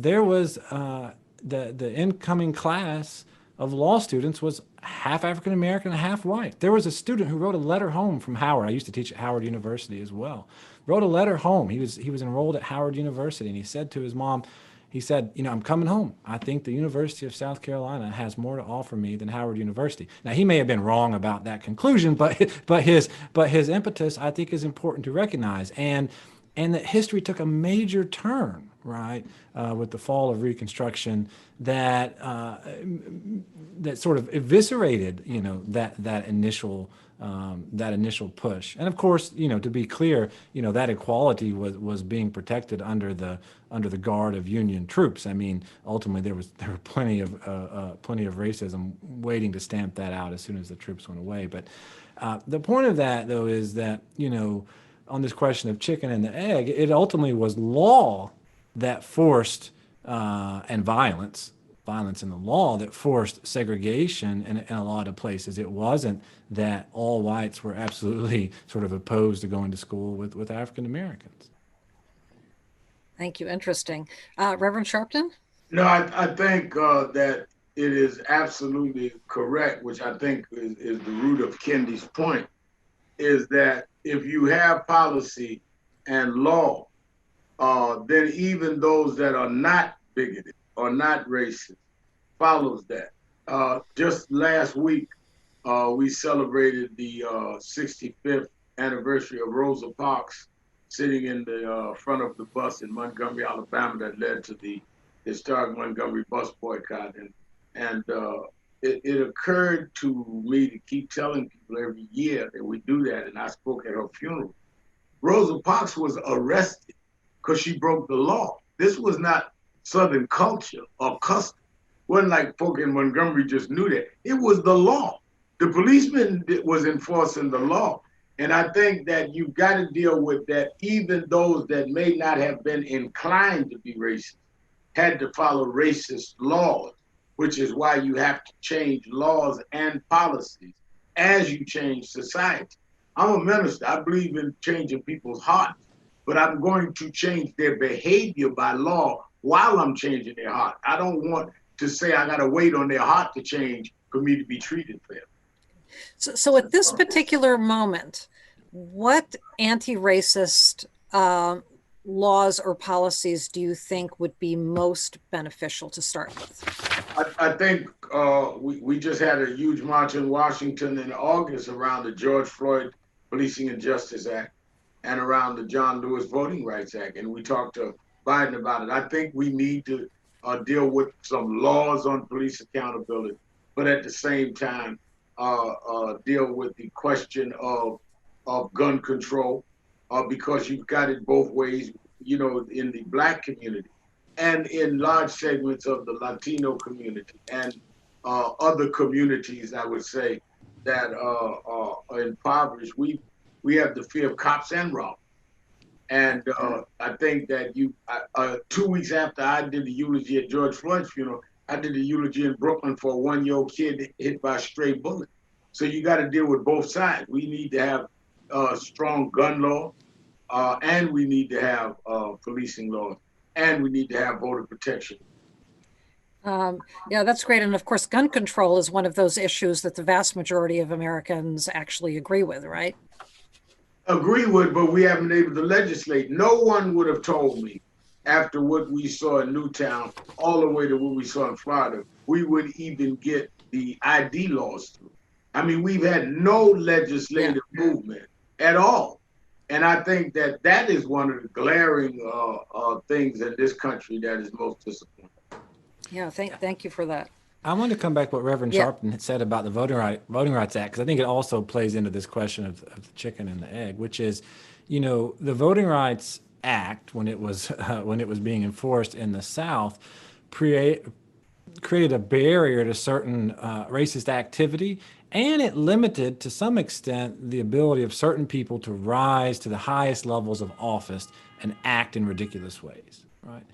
there was the incoming class of law students was half African American and half white. There was a student who wrote a letter home from Howard. I used to teach at Howard University as well. Wrote a letter home. He was enrolled at Howard University, and he said to his mom, he said, I'm coming home. I think the University of South Carolina has more to offer me than Howard University. Now, he may have been wrong about that conclusion, but his impetus, I think, is important to recognize. And that history took a major turn, right, with the fall of Reconstruction that sort of eviscerated, that initial push. And of course, to be clear, that equality was being protected under the guard of Union troops. I mean, ultimately there were plenty of racism waiting to stamp that out as soon as the troops went away. But the point of that, though, is that on this question of chicken and the egg, it ultimately was law that forced and violence in the law that forced segregation in a lot of places. It wasn't that all whites were absolutely sort of opposed to going to school with African Americans. Thank you. Interesting. Reverend Sharpton? No, I think that it is absolutely correct, which I think is the root of Kendi's point, is that if you have policy and law, then even those that are not bigoted or not racist follows that. Just last week, we celebrated the 65th anniversary of Rosa Parks sitting in the front of the bus in Montgomery, Alabama, that led to the historic Montgomery bus boycott. And it occurred to me to keep telling people every year that we do that, and I spoke at her funeral. Rosa Parks was arrested because she broke the law. This was not Southern culture or custom. It wasn't like folk in Montgomery just knew that. It was the law. The policeman was enforcing the law. And I think that you've got to deal with that. Even those that may not have been inclined to be racist had to follow racist laws, which is why you have to change laws and policies as you change society. I'm a minister. I believe in changing people's hearts, but I'm going to change their behavior by law while I'm changing their heart. I don't want to say I got to wait on their heart to change for me to be treated fair. So at this particular moment, what anti-racist laws or policies do you think would be most beneficial to start with? I think we just had a huge march in Washington in August around the George Floyd Policing and Justice Act and around the John Lewis Voting Rights Act. And we talked to Biden about it. I think we need to deal with some laws on police accountability, but at the same time, deal with the question of gun control, because you've got it both ways, in the Black community and in large segments of the Latino community and other communities, I would say, that are impoverished. We have the fear of cops and robbers. And I think that 2 weeks after I did the eulogy at George Floyd's funeral, I did a eulogy in Brooklyn for a 1-year-old kid hit by a stray bullet. So you got to deal with both sides. We need to have strong gun law, and we need to have policing laws, and we need to have voter protection. Yeah, that's great. And of course, gun control is one of those issues that the vast majority of Americans actually agree with, right? Agree with, but we haven't been able to legislate. No one would have told me after what we saw in Newtown, all the way to what we saw in Florida, we would even get the ID laws through. I mean, we've had no legislative movement at all. And I think that that is one of the glaring things in this country that is most disappointing. Yeah, thank you for that. I want to come back to what Reverend Sharpton had said about the Voting Rights Act, because I think it also plays into this question of the chicken and the egg, which is, you know, the Voting Rights Act, when it was being enforced in the South, created a barrier to certain racist activity, and it limited to some extent the ability of certain people to rise to the highest levels of office and act in ridiculous ways, right?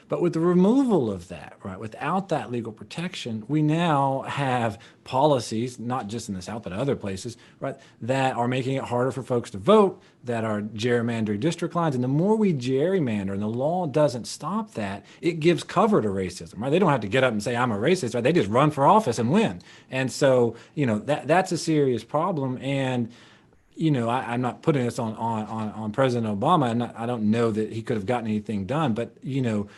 But with the removal of that, right, without that legal protection, we now have policies, not just in the South, but other places, right, that are making it harder for folks to vote, that are gerrymandering district lines. And the more we gerrymander, and the law doesn't stop that, it gives cover to racism, right? They don't have to get up and say, I'm a racist, right? They just run for office and win. And so, you know, that's a serious problem. And you know, I'm not putting this on President Obama, and I don't know that he could have gotten anything done, but, you know,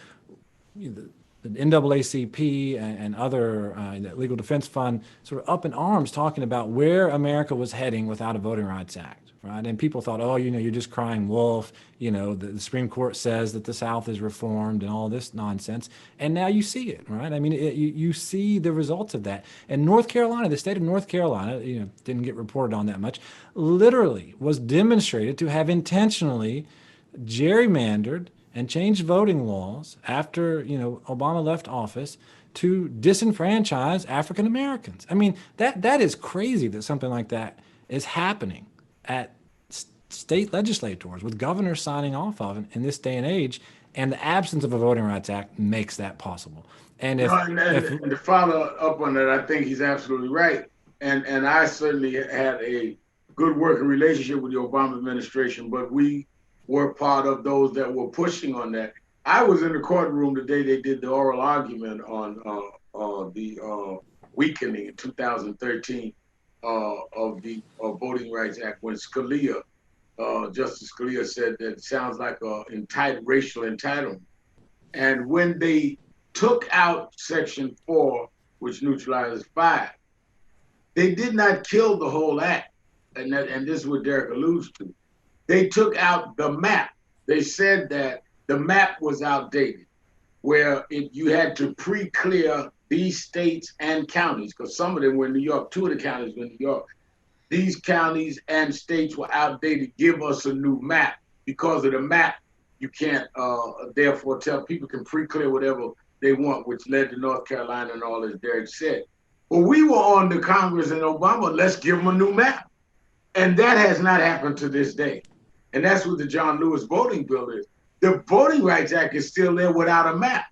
the NAACP and other the Legal Defense Fund sort of up in arms talking about where America was heading without a Voting Rights Act, right? And people thought, oh, you know, you're just crying wolf. You know, the Supreme Court says that the South is reformed and all this nonsense. And now you see it, right? I mean, you see the results of that. And North Carolina, the state of North Carolina, you know, didn't get reported on that much, literally was demonstrated to have intentionally gerrymandered and changed voting laws after, you know, Obama left office to disenfranchise African Americans. I mean, that is crazy that something like that is happening at state legislators with governors signing off of it in this day and age. And the absence of a Voting Rights Act makes that possible. And and to follow up on that, I think he's absolutely right. And I certainly had a good working relationship with the Obama administration, but we were part of those that were pushing on that. I was in the courtroom the day they did the oral argument on the weakening in 2013 of the Voting Rights Act, when Scalia, Justice Scalia, said that it sounds like racial entitlement. And when they took out Section 4, which neutralizes 5, they did not kill the whole act. And this is what Derek alludes to. They took out the map. They said that the map was outdated, where you had to pre-clear these states and counties, because some of them were in New York, 2 of the counties were in New York. These counties and states were outdated. Give us a new map. Because of the map, you can't therefore tell people can pre-clear whatever they want, which led to North Carolina and all, as Derek said. Well, we were on the Congress and Obama, let's give them a new map. And that has not happened to this day. And that's what the John Lewis voting bill is. The Voting Rights Act is still there without a map.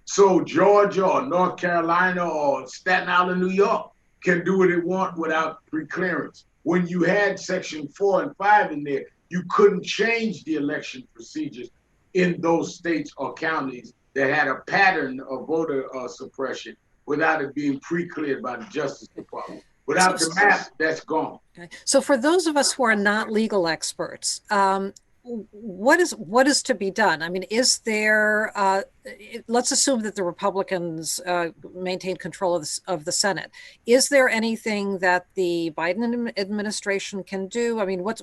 So Georgia or North Carolina or Staten Island, New York can do what it wants without pre-clearance. When you had Section 4 and 5 in there, you couldn't change the election procedures in those states or counties that had a pattern of voter suppression without it being pre-cleared by the Justice Department. Without the map, that's gone. Okay. So for those of us who are not legal experts, what is to be done? I mean, is there, let's assume that the Republicans maintain control of the Senate. Is there anything that the Biden administration can do? I mean, what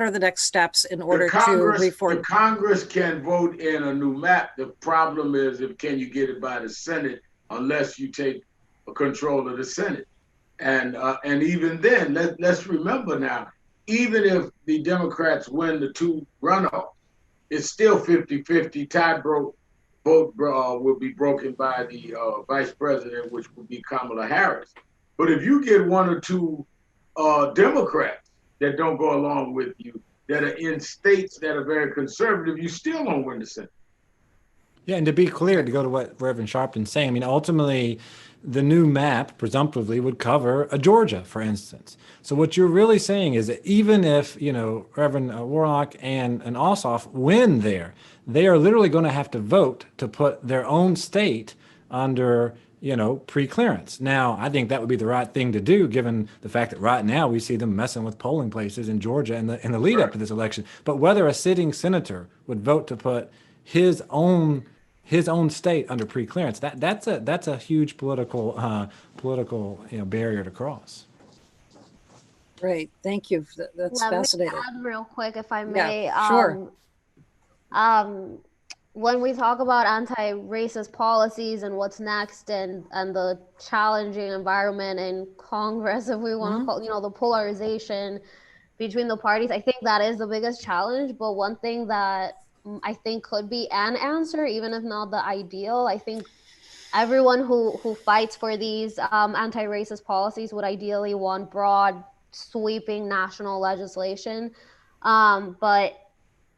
are the next steps in order to reform? The Congress can vote in a new map. The problem is, can you get it by the Senate unless you take control of the Senate? And even then, let's remember now, even if the Democrats win the 2 runoffs, it's still 50-50. Tie vote will be broken by the vice president, which will be Kamala Harris. But if you get 1 or 2 Democrats that don't go along with you, that are in states that are very conservative, you still don't win the Senate. Yeah, and to be clear, to go to what Reverend Sharpton's saying, I mean, ultimately, the new map presumptively would cover a Georgia, for instance. So what you're really saying is that even if, Reverend Warnock and Ossoff win there, they are literally going to have to vote to put their own state under, pre-clearance. Now, I think that would be the right thing to do, given the fact that right now we see them messing with polling places in Georgia in the lead up to this election. But whether a sitting senator would vote to put his own state under pre-clearance, that's a huge political barrier to cross. Great, thank you. That's Let me fascinating. add real quick, if I Yeah, may. sure. When we talk about anti-racist policies and what's next, and the challenging environment in Congress, if we want to call, the polarization between the parties, I think that is the biggest challenge. But one thing that I think could be an answer, even if not the ideal, I think everyone who fights for these anti-racist policies would ideally want broad, sweeping national legislation. But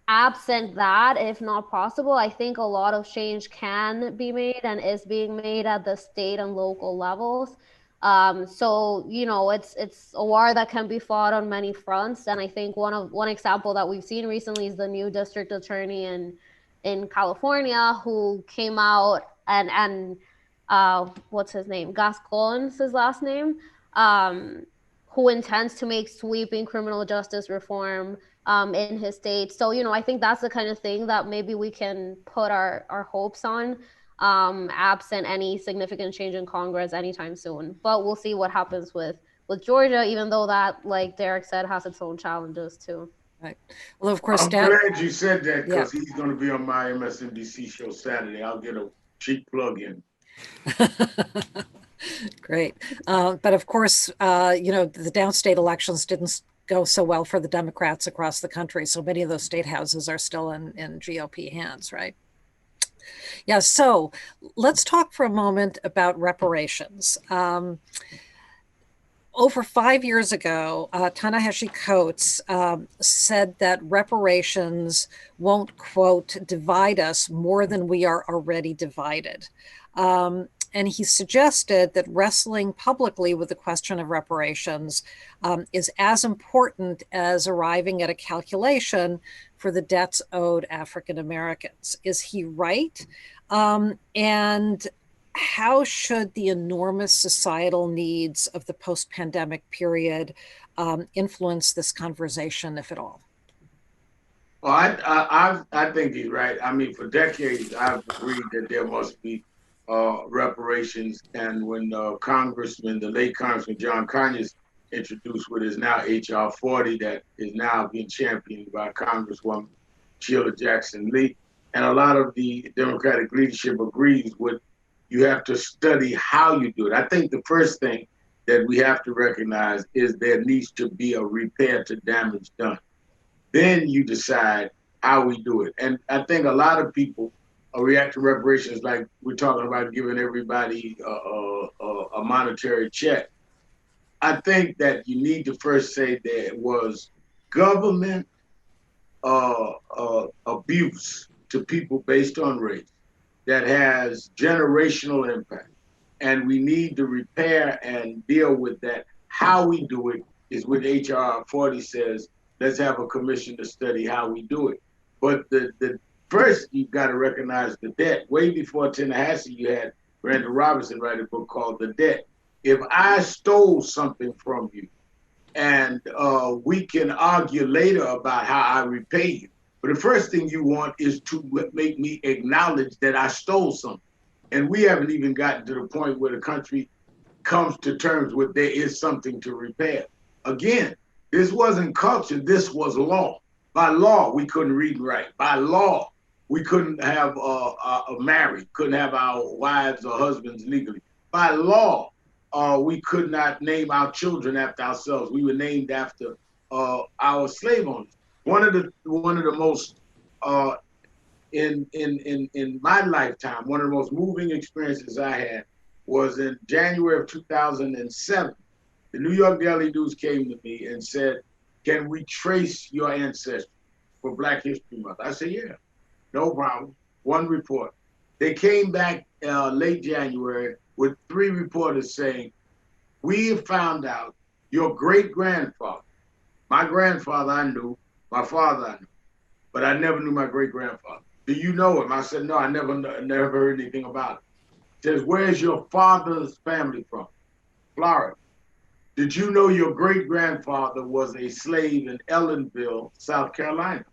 absent that, if not possible, I think a lot of change can be made and is being made at the state and local levels. So it's a war that can be fought on many fronts, and I think one example that we've seen recently is the new district attorney in California, who came out and what's his name, Gascon's his last name, who intends to make sweeping criminal justice reform in his state. So, I think that's the kind of thing that maybe we can put our hopes on, absent any significant change in Congress anytime soon. But we'll see what happens with Georgia, even though that, like Derek said, has its own challenges too. Right. Well, of course, I'm glad you said that, because he's going to be on my MSNBC show Saturday. I'll get a cheap plug in. Great. But of course, the downstate elections didn't go so well for the Democrats across the country. So many of those state houses are still in GOP hands, right? Yeah, so let's talk for a moment about reparations. Over 5 years ago, Ta-Nehisi Coates said that reparations won't, quote, divide us more than we are already divided. And he suggested that wrestling publicly with the question of reparations is as important as arriving at a calculation for the debts owed African Americans. Is he right? And how should the enormous societal needs of the post-pandemic period influence this conversation, if at all? Well, I think he's right. I mean, for decades, I've agreed that there must be reparations. And when the late Congressman John Conyers introduced what is now H.R. 40, that is now being championed by Congresswoman Sheila Jackson Lee, and a lot of the Democratic leadership agrees with, you have to study how you do it. I think the first thing that we have to recognize is there needs to be a repair to damage done. Then you decide how we do it. And I think a lot of people react to reparations like we're talking about giving everybody a monetary check. I think that you need to first say there was government abuse to people based on race that has generational impact. And we need to repair and deal with that. How we do it is what HR 40 says, let's have a commission to study how we do it. But the first, you've got to recognize the debt. Way before Ta-Nehisi, you had Randall Robinson write a book called The Debt. If I stole something from you, and we can argue later about how I repay you, but the first thing you want is to make me acknowledge that I stole something. And we haven't even gotten to the point where the country comes to terms with there is something to repair. Again, this wasn't culture, this was law. By law, we couldn't read and write. By law, we couldn't have married, couldn't have our wives or husbands legally. By law, we could not name our children after ourselves. We were named after our slave owners. One of the most in my lifetime, one of the most moving experiences I had was in January of 2007. The New York Daily News came to me and said, "Can we trace your ancestry for Black History Month?" I said, "Yeah, no problem." One report. They came back late January with 3 reporters saying, we have found out your great-grandfather, my grandfather I knew, my father I knew, but I never knew my great-grandfather. Do you know him? I said, no, I never heard anything about him. He says, where's your father's family from? Florida. Did you know your great-grandfather was a slave in Ellenville, South Carolina?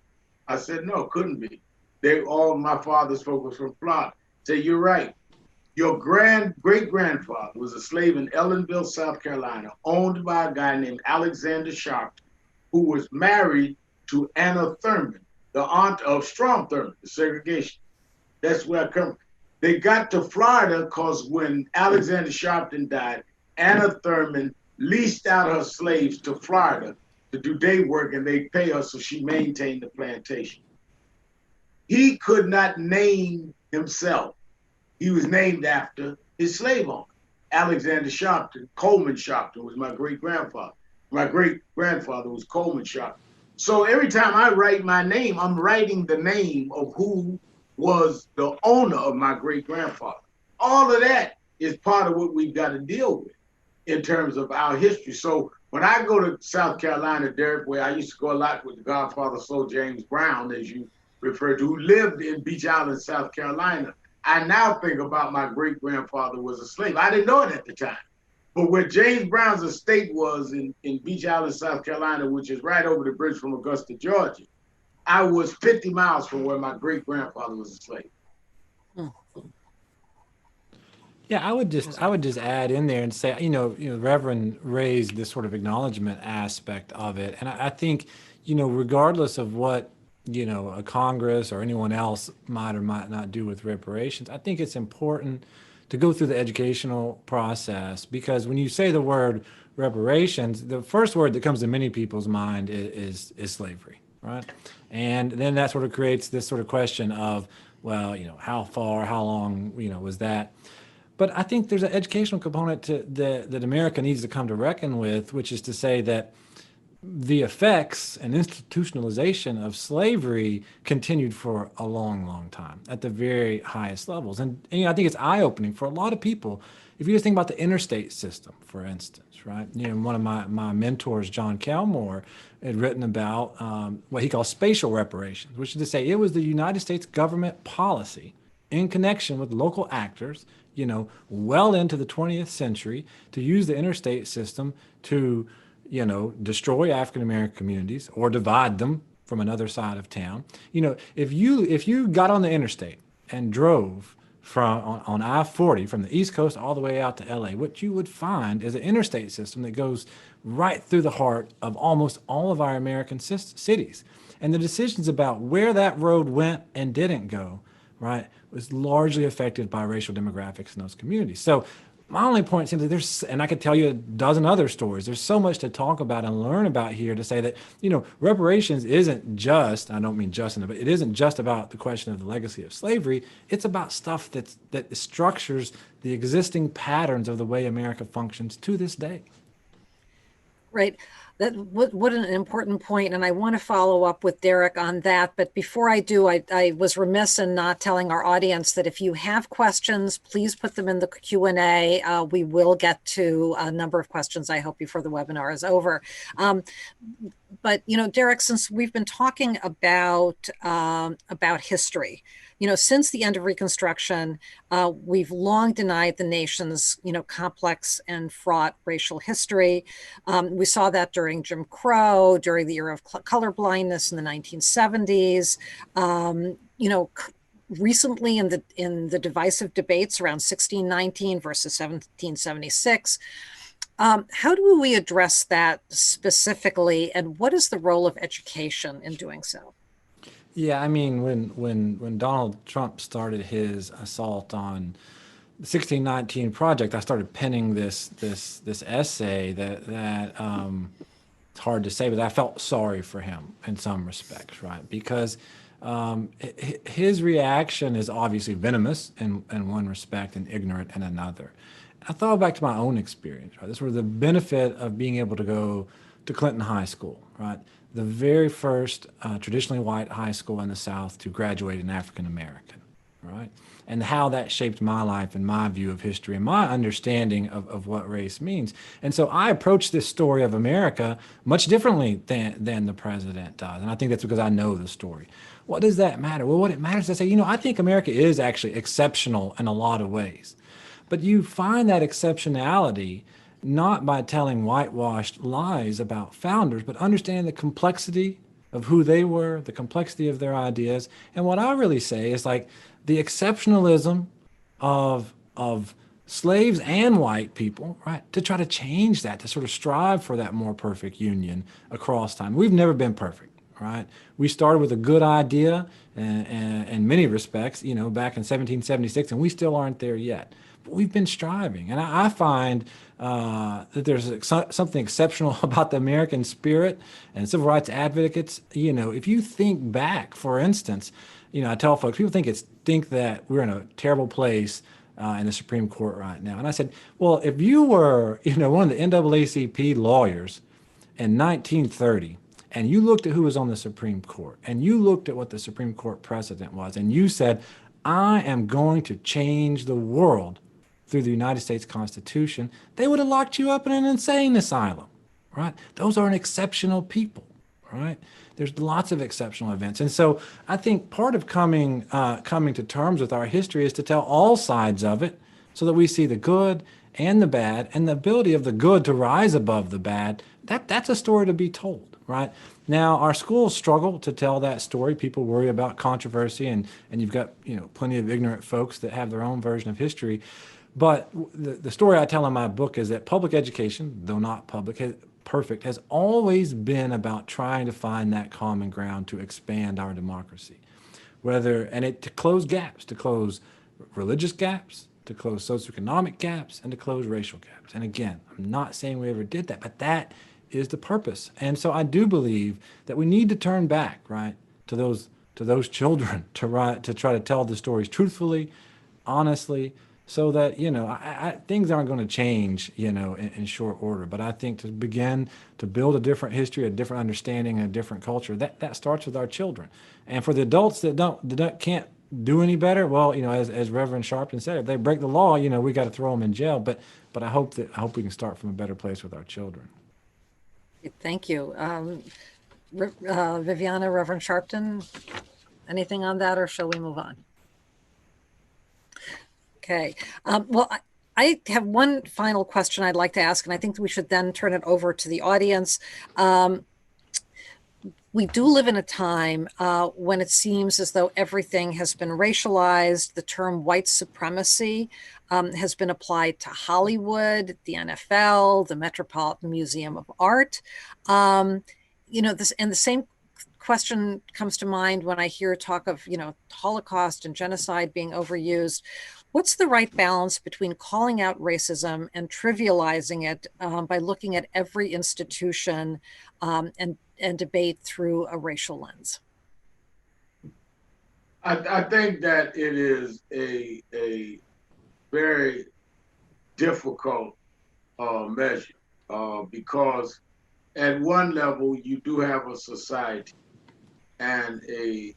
I said, no, couldn't be. All my father's folk was from Florida. Say, you're right. Your great-grandfather was a slave in Ellenville, South Carolina, owned by a guy named Alexander Sharpton, who was married to Anna Thurman, the aunt of Strom Thurmond, the segregation. That's where I come from. They got to Florida because when Alexander Sharpton died, Anna Thurman leased out her slaves to Florida to do day work, and they pay her, so she maintained the plantation. He could not name himself. He was named after his slave owner, Alexander Sharpton. Coleman Sharpton was my great-grandfather. My great-grandfather was Coleman Sharpton. So every time I write my name, I'm writing the name of who was the owner of my great-grandfather. All of that is part of what we've got to deal with in terms of our history. So when I go to South Carolina, Derek, where I used to go a lot with the Godfather Soul James Brown, as you referred to, who lived in Beach Island, South Carolina, I now think about my great-grandfather was a slave. I didn't know it at the time. But where James Brown's estate was in Beach Island, South Carolina, which is right over the bridge from Augusta, Georgia, I was 50 miles from where my great-grandfather was a slave. Yeah, I would just add in there and say, Reverend raised this sort of acknowledgement aspect of it. And I think, regardless of what, a Congress or anyone else might or might not do with reparations, I think it's important to go through the educational process, because when you say the word reparations, the first word that comes to many people's mind is slavery, right? And then that sort of creates this sort of question of, well, how far, how long, was that? But I think there's an educational component that America needs to come to reckon with, which is to say that the effects and institutionalization of slavery continued for a long, long time at the very highest levels. And I think it's eye-opening for a lot of people. If you just think about the interstate system, for instance, right? One of my mentors, John Kelmore, had written about what he calls spatial reparations, which is to say it was the United States government policy in connection with local actors, well into the 20th century, to use the interstate system to destroy African-American communities or divide them from another side of town. If you got on the interstate and drove on I-40 from the East Coast all the way out to LA, what you would find is an interstate system that goes right through the heart of almost all of our American cities. And the decisions about where that road went and didn't go, right, was largely affected by racial demographics in those communities. So my only point is simply and I could tell you a dozen other stories. There's so much to talk about and learn about here to say that, reparations isn't just, I don't mean just, but it isn't just about the question of the legacy of slavery. It's about stuff that structures the existing patterns of the way America functions to this day. Right. What an important point. And I want to follow up with Derek on that. But before I do, I was remiss in not telling our audience that if you have questions, please put them in the Q&A. We will get to a number of questions, I hope, before the webinar is over. But, Derek, since we've been talking about history, since the end of Reconstruction, we've long denied the nation's, complex and fraught racial history. We saw that during Jim Crow, during the era of colorblindness in the 1970s. Recently in the divisive debates around 1619 versus 1776. How do we address that specifically, and what is the role of education in doing so? Yeah, I mean, when Donald Trump started his assault on the 1619 project, I started penning this essay that it's hard to say, but I felt sorry for him in some respects, right? Because his reaction is obviously venomous in one respect and ignorant in another. I thought back to my own experience, right? This was the benefit of being able to go to Clinton High School, right? The very first traditionally white high school in the South to graduate an African American. right? And how that shaped my life and my view of history and my understanding of what race means. And so I approach this story of America much differently than the president does. And I think that's because I know the story. What does that matter? Well, what it matters is I say, I think America is actually exceptional in a lot of ways. But you find that exceptionality not by telling whitewashed lies about founders, but understanding the complexity of who they were, the complexity of their ideas. And what I really say is like the exceptionalism of slaves and white people, right? To try to change that, to sort of strive for that more perfect union across time. We've never been perfect, right? We started with a good idea in many respects, back in 1776, and we still aren't there yet. But we've been striving. And I find that there's something exceptional about the American spirit and civil rights advocates. If you think back, for instance, I tell folks, people think that we're in a terrible place in the Supreme Court right now. And I said, well, if you were, one of the NAACP lawyers in 1930, and you looked at who was on the Supreme Court, and you looked at what the Supreme Court precedent was, and you said, I am going to change the world through the United States Constitution, they would have locked you up in an insane asylum, right? Those are an exceptional people, right? There's lots of exceptional events. And so I think part of coming to terms with our history is to tell all sides of it so that we see the good and the bad, and the ability of the good to rise above the bad. That's a story to be told, right? Now, our schools struggle to tell that story. People worry about controversy, and you've got plenty of ignorant folks that have their own version of history. But the story I tell in my book is that public education, though not perfect, has always been about trying to find that common ground to expand our democracy. To close gaps, to close religious gaps, to close socioeconomic gaps, and to close racial gaps. And again, I'm not saying we ever did that, but that is the purpose. And so I do believe that we need to turn back, right, to those children to try to tell the stories truthfully, honestly, so that things aren't going to change in short order. But I think to begin to build a different history, a different understanding, and a different culture, that starts with our children. And for the adults that can't do any better, well, as Reverend Sharpton said, if they break the law, we got to throw them in jail. But I hope we can start from a better place with our children. Thank you. Viviana, Reverend Sharpton, anything on that, or shall we move on? Okay. Well, I have one final question I'd like to ask, and I think we should then turn it over to the audience. We do live in a time when it seems as though everything has been racialized. The term white supremacy has been applied to Hollywood, the NFL, the Metropolitan Museum of Art. The same question comes to mind when I hear talk of, Holocaust and genocide being overused. What's the right balance between calling out racism and trivializing it by looking at every institution and debate through a racial lens? I think that it is a very difficult measure because at one level you do have a society and a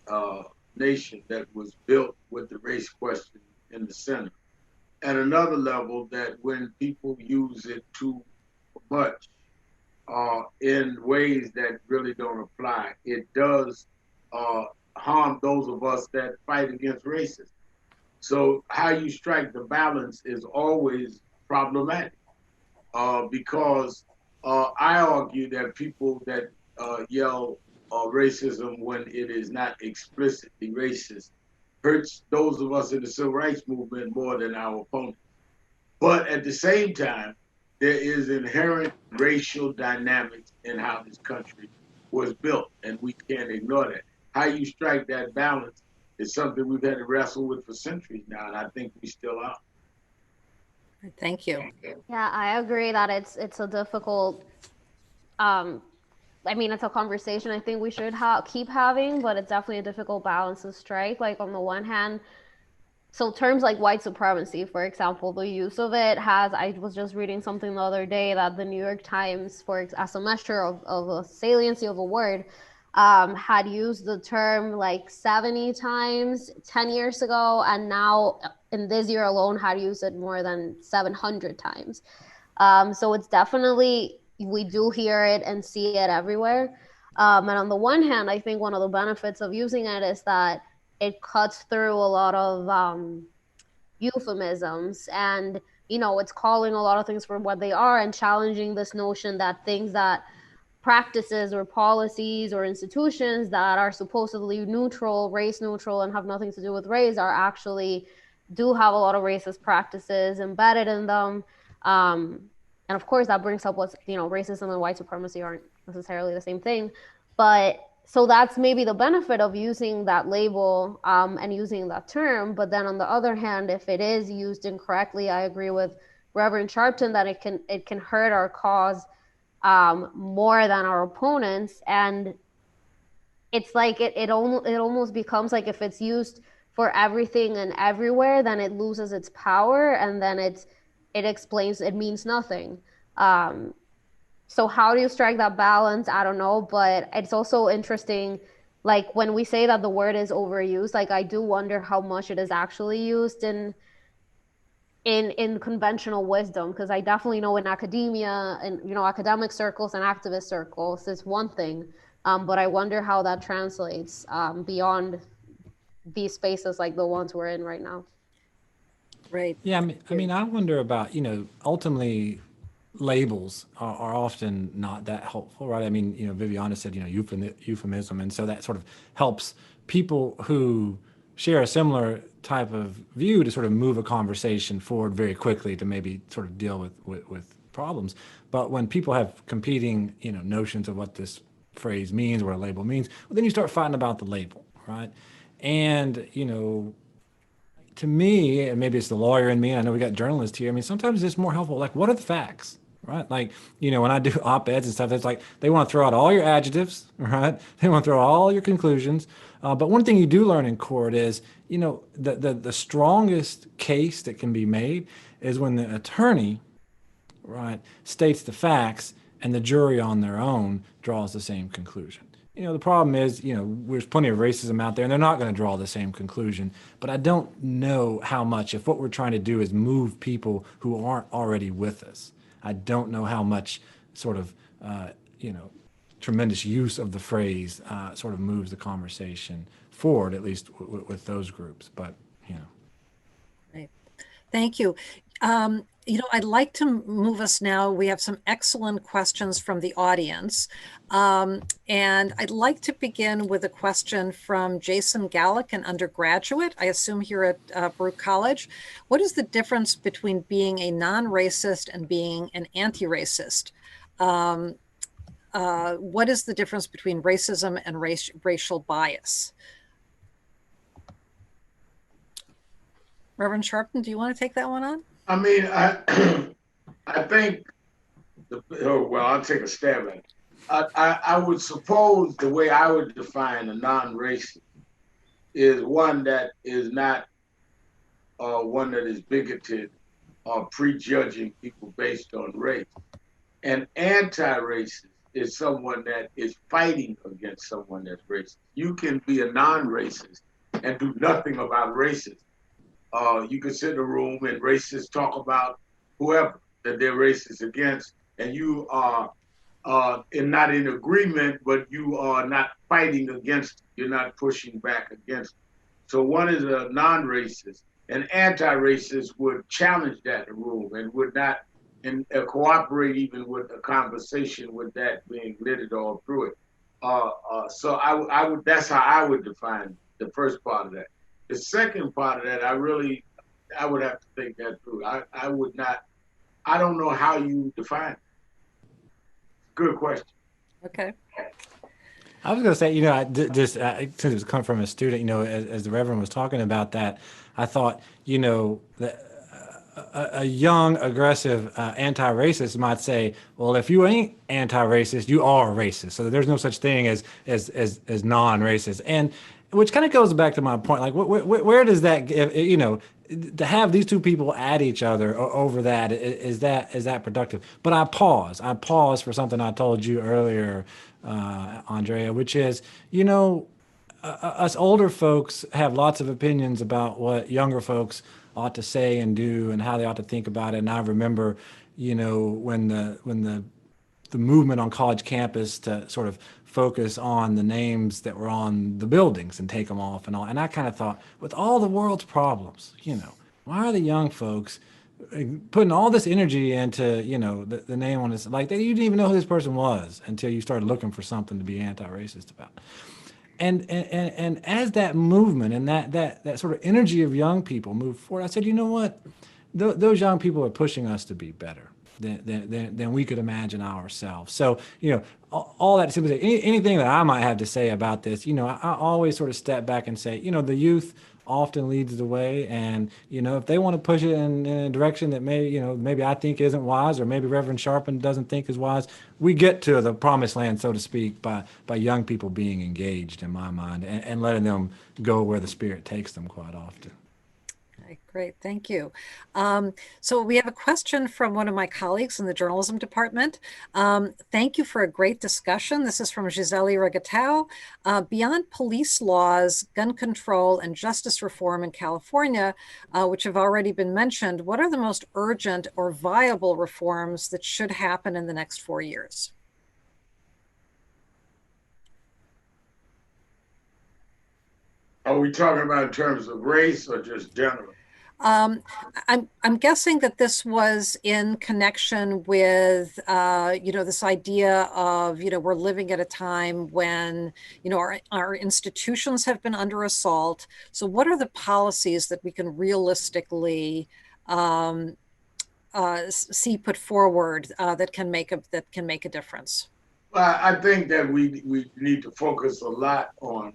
nation that was built with the race question in the center. At another level, that when people use it too much in ways that really don't apply, it does harm those of us that fight against racism. So how you strike the balance is always problematic because I argue that people that yell racism when it is not explicitly racist hurts those of us in the civil rights movement more than our opponents. But at the same time, there is inherent racial dynamics in how this country was built, and we can't ignore that. How you strike that balance is something we've had to wrestle with for centuries now, and I think we still are. Thank you. Yeah, I agree that it's a difficult it's a conversation I think we should keep having, but it's definitely a difficult balance to strike. Like on the one hand, so terms like white supremacy, for example, the use of it I was just reading something the other day that the New York Times, as a measure of a saliency of a word, had used the term like 70 times 10 years ago, and now in this year alone had used it more than 700 times. So it's definitely, we do hear it and see it everywhere. And on the one hand, I think one of the benefits of using it is that it cuts through a lot of euphemisms, and it's calling a lot of things for what they are and challenging this notion that things that practices or policies or institutions that are supposedly neutral, race neutral, and have nothing to do with race are actually do have a lot of racist practices embedded in them. And of course, that brings up what's, racism and white supremacy aren't necessarily the same thing. But so that's maybe the benefit of using that label and using that term. But then on the other hand, if it is used incorrectly, I agree with Reverend Sharpton that it can hurt our cause more than our opponents. And it's like it almost becomes like if it's used for everything and everywhere, then it loses its power, and then it explains it means nothing. So how do you strike that balance? I don't know, but it's also interesting, like when we say that the word is overused, like I do wonder how much it is actually used in conventional wisdom, because I definitely know in academia and academic circles and activist circles it's one thing, but I wonder how that translates beyond these spaces like the ones we're in right now. Right. Yeah, I wonder about, ultimately labels are often not that helpful, right? Viviana said, euphemism. And so that sort of helps people who share a similar type of view to sort of move a conversation forward very quickly to maybe sort of deal with problems. But when people have competing, notions of what this phrase means, what a label means, well, then you start fighting about the label, right? And, to me, and maybe it's the lawyer in me, and I know we got journalists here, sometimes it's more helpful, like, what are the facts, right? Like, when I do op-eds and stuff, it's like they want to throw out all your adjectives, right? They want to throw out all your conclusions. But one thing you do learn in court is, the strongest case that can be made is when the attorney, right, states the facts and the jury on their own draws the same conclusion. The problem is, there's plenty of racism out there and they're not going to draw the same conclusion. But I don't know how much, if what we're trying to do is move people who aren't already with us, I don't know how much sort of, tremendous use of the phrase sort of moves the conversation forward, at least with those groups. But, Right. Thank you. I'd like to move us now. We have some excellent questions from the audience. And I'd like to begin with a question from Jason Gallick, an undergraduate, I assume here at Baruch College. What is the difference between being a non-racist and being an anti-racist? What is the difference between racism and racial bias? Reverend Sharpton, do you want to take that one on? I think, I'll take a stab at it. I would suppose the way I would define a non-racist is one that is not one that is bigoted or prejudging people based on race. An anti-racist is someone that is fighting against someone that's racist. You can be a non-racist and do nothing about racism. You can sit in a room and racists talk about whoever that they're racist against, and you are not in agreement, but you are not fighting against it. You're not pushing back against it. So one is a non-racist. An anti-racist would challenge that in the room and would not cooperate even with a conversation with that being littered all through it. So I would. That's how I would define the first part of that. The second part of that, I would have to think that through. I would not. I don't know how you define it. Good question. Okay. I was going to say, since it was coming from a student, as the Reverend was talking about that, I thought, a young, aggressive anti-racist might say, well, if you ain't anti-racist, you are racist. So there's no such thing as non-racist. And which kind of goes back to my point, like where does that, you know, to have these two people at each other over that, is that productive? But I pause for something I told you earlier, Andrea, which is, you know, us older folks have lots of opinions about what younger folks ought to say and do and how they ought to think about it. And I remember, you know, when the movement on college campus to sort of focus on the names that were on the buildings and take them off and all. And I kind of thought, with all the world's problems, you know, why are the young folks putting all this energy into, you know, the name on this? Like, you didn't even know who this person was until you started looking for something to be anti-racist about. And as that movement and that sort of energy of young people moved forward, I said, you know what? Those young people are pushing us to be better than we could imagine ourselves. So, you know, all that to simply say, anything that I might have to say about this, you know, I always sort of step back and say, you know, the youth often leads the way. And, you know, if they want to push it in a direction that maybe I think isn't wise, or maybe Reverend Sharpton doesn't think is wise, we get to the promised land, so to speak, by young people being engaged, in my mind, and letting them go where the Spirit takes them quite often. Great, thank you. So we have a question from one of my colleagues in the journalism department. Thank you for a great discussion. This is from Gisele Regatao. Beyond police laws, gun control, and justice reform in California, which have already been mentioned, what are the most urgent or viable reforms that should happen in the next 4 years? Are we talking about in terms of race or just general? I'm guessing that this was in connection with, you know, this idea of, you know, we're living at a time when, you know, our institutions have been under assault. So what are the policies that we can realistically see put forward that can make a difference? Well, I think that we need to focus a lot on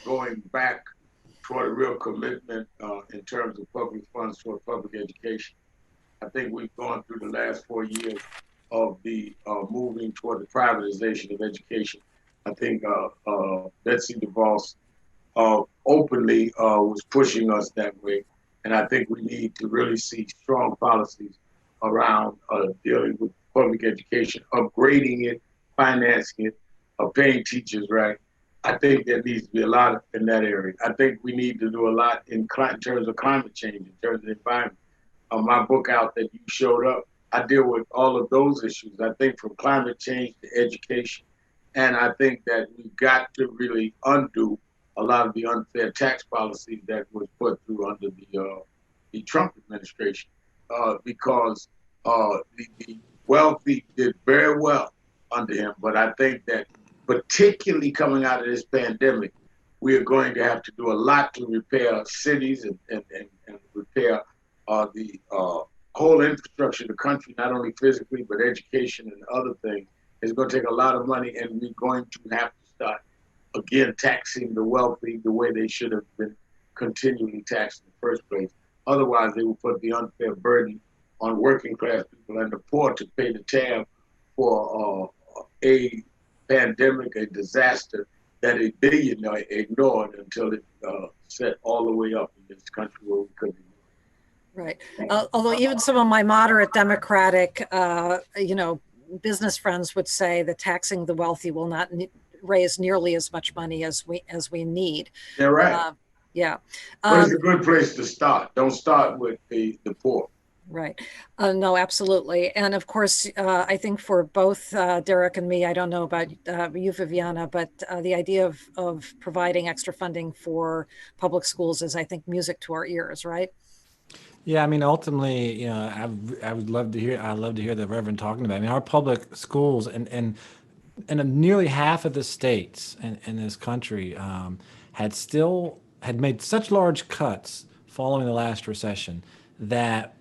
going back toward a real commitment in terms of public funds toward public education. I think we've gone through the last 4 years of the moving toward the privatization of education. I think Betsy DeVos openly was pushing us that way. And I think we need to really see strong policies around dealing with public education, upgrading it, financing it, paying teachers right. I think there needs to be a lot in that area. I think we need to do a lot in terms of climate change, in terms of the environment. My book out that you showed up, I deal with all of those issues. I think from climate change to education. And I think that we've got to really undo a lot of the unfair tax policies that was put through under the Trump administration, because the wealthy did very well under him. But I think that particularly coming out of this pandemic, we are going to have to do a lot to repair cities and repair the whole infrastructure of the country, not only physically, but education and other things. It's going to take a lot of money, and we're going to have to start, again, taxing the wealthy the way they should have been continually taxed in the first place. Otherwise, they will put the unfair burden on working class people and the poor to pay the tab for a pandemic, a disaster that a billionaire ignored until it set all the way up in this country where we couldn't ignore it. Right. Although even some of my moderate Democratic, you know, business friends would say that taxing the wealthy will not raise nearly as much money as we need. They're right. Yeah. But it's a good place to start. Don't start with the poor. Right. No, absolutely. And of course, I think for both Derek and me, I don't know about you, Viviana, but the idea of providing extra funding for public schools is, I think, music to our ears, right? Yeah, I mean, ultimately, you know, I would love to hear the Reverend talking about it. I mean, our public schools and nearly half of the states in this country had made such large cuts following the last recession that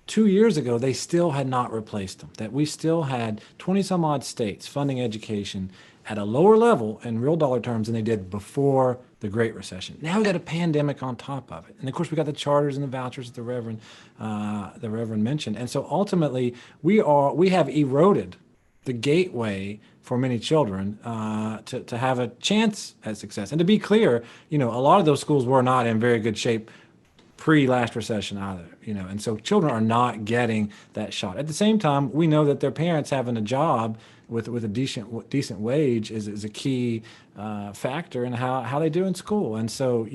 2 years ago, they still had not replaced them, that we still had 20 some odd states funding education at a lower level in real dollar terms than they did before the Great Recession. Now we got a pandemic on top of it. And of course, we got the charters and the vouchers that the Reverend mentioned. And so ultimately, we have eroded the gateway for many children to have a chance at success. And to be clear, a lot of those schools were not in very good shape pre-last recession either, and so children are not getting that shot. At the same time, we know that their parents having a job with a decent wage is a key factor in how they do in school. And so,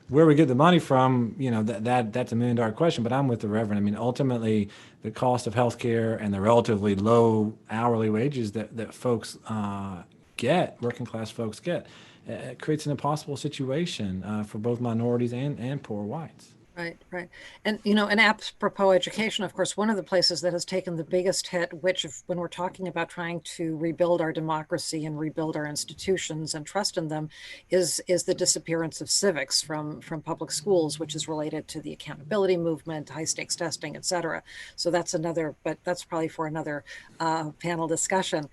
where we get the money from, that's $1 million question. But I'm with the Reverend. I mean, ultimately, the cost of healthcare and the relatively low hourly wages that folks working class folks get, it creates an impossible situation for both minorities and poor whites. Right, right. And, and apropos education, of course, one of the places that has taken the biggest hit, which when we're talking about trying to rebuild our democracy and rebuild our institutions and trust in them, is the disappearance of civics from public schools, which is related to the accountability movement, high stakes testing, et cetera. So that's but that's probably for another panel discussion.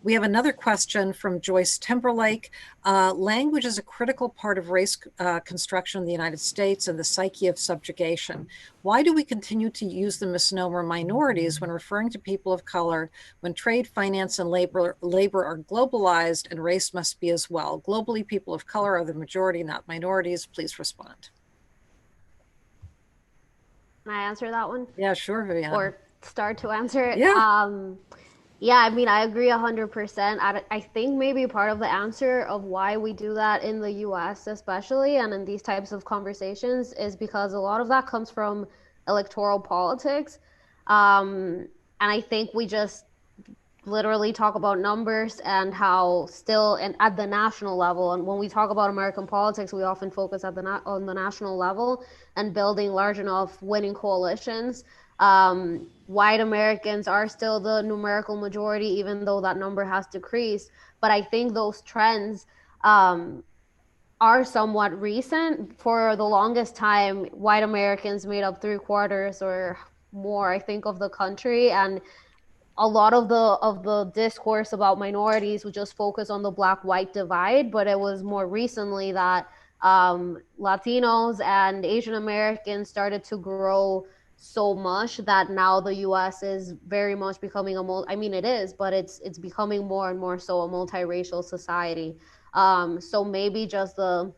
We have another question from Joyce Timberlake. Language is a critical part of race construction in the United States and the psyche of subjugation. Why do we continue to use the misnomer minorities when referring to people of color, when trade, finance, and labor are globalized and race must be as well? Globally, people of color are the majority, not minorities. Please respond. Can I answer that one? Yeah, sure, Viviana. Or start to answer it? Yeah. Yeah, I mean, I agree 100%. I think maybe part of the answer of why we do that in the US especially, and in these types of conversations, is because a lot of that comes from electoral politics. And I think we just literally talk about numbers and how still and at the national level, and when we talk about American politics, we often focus on the national level and building large enough winning coalitions. White Americans are still the numerical majority, even though that number has decreased. But I think those trends are somewhat recent. For the longest time, white Americans made up 3/4 or more, I think, of the country. And a lot of the discourse about minorities would just focus on the black-white divide. But it was more recently that Latinos and Asian Americans started to grow so much that now the U.S. is very much becoming it is, but it's becoming more and more so a multiracial society. So maybe I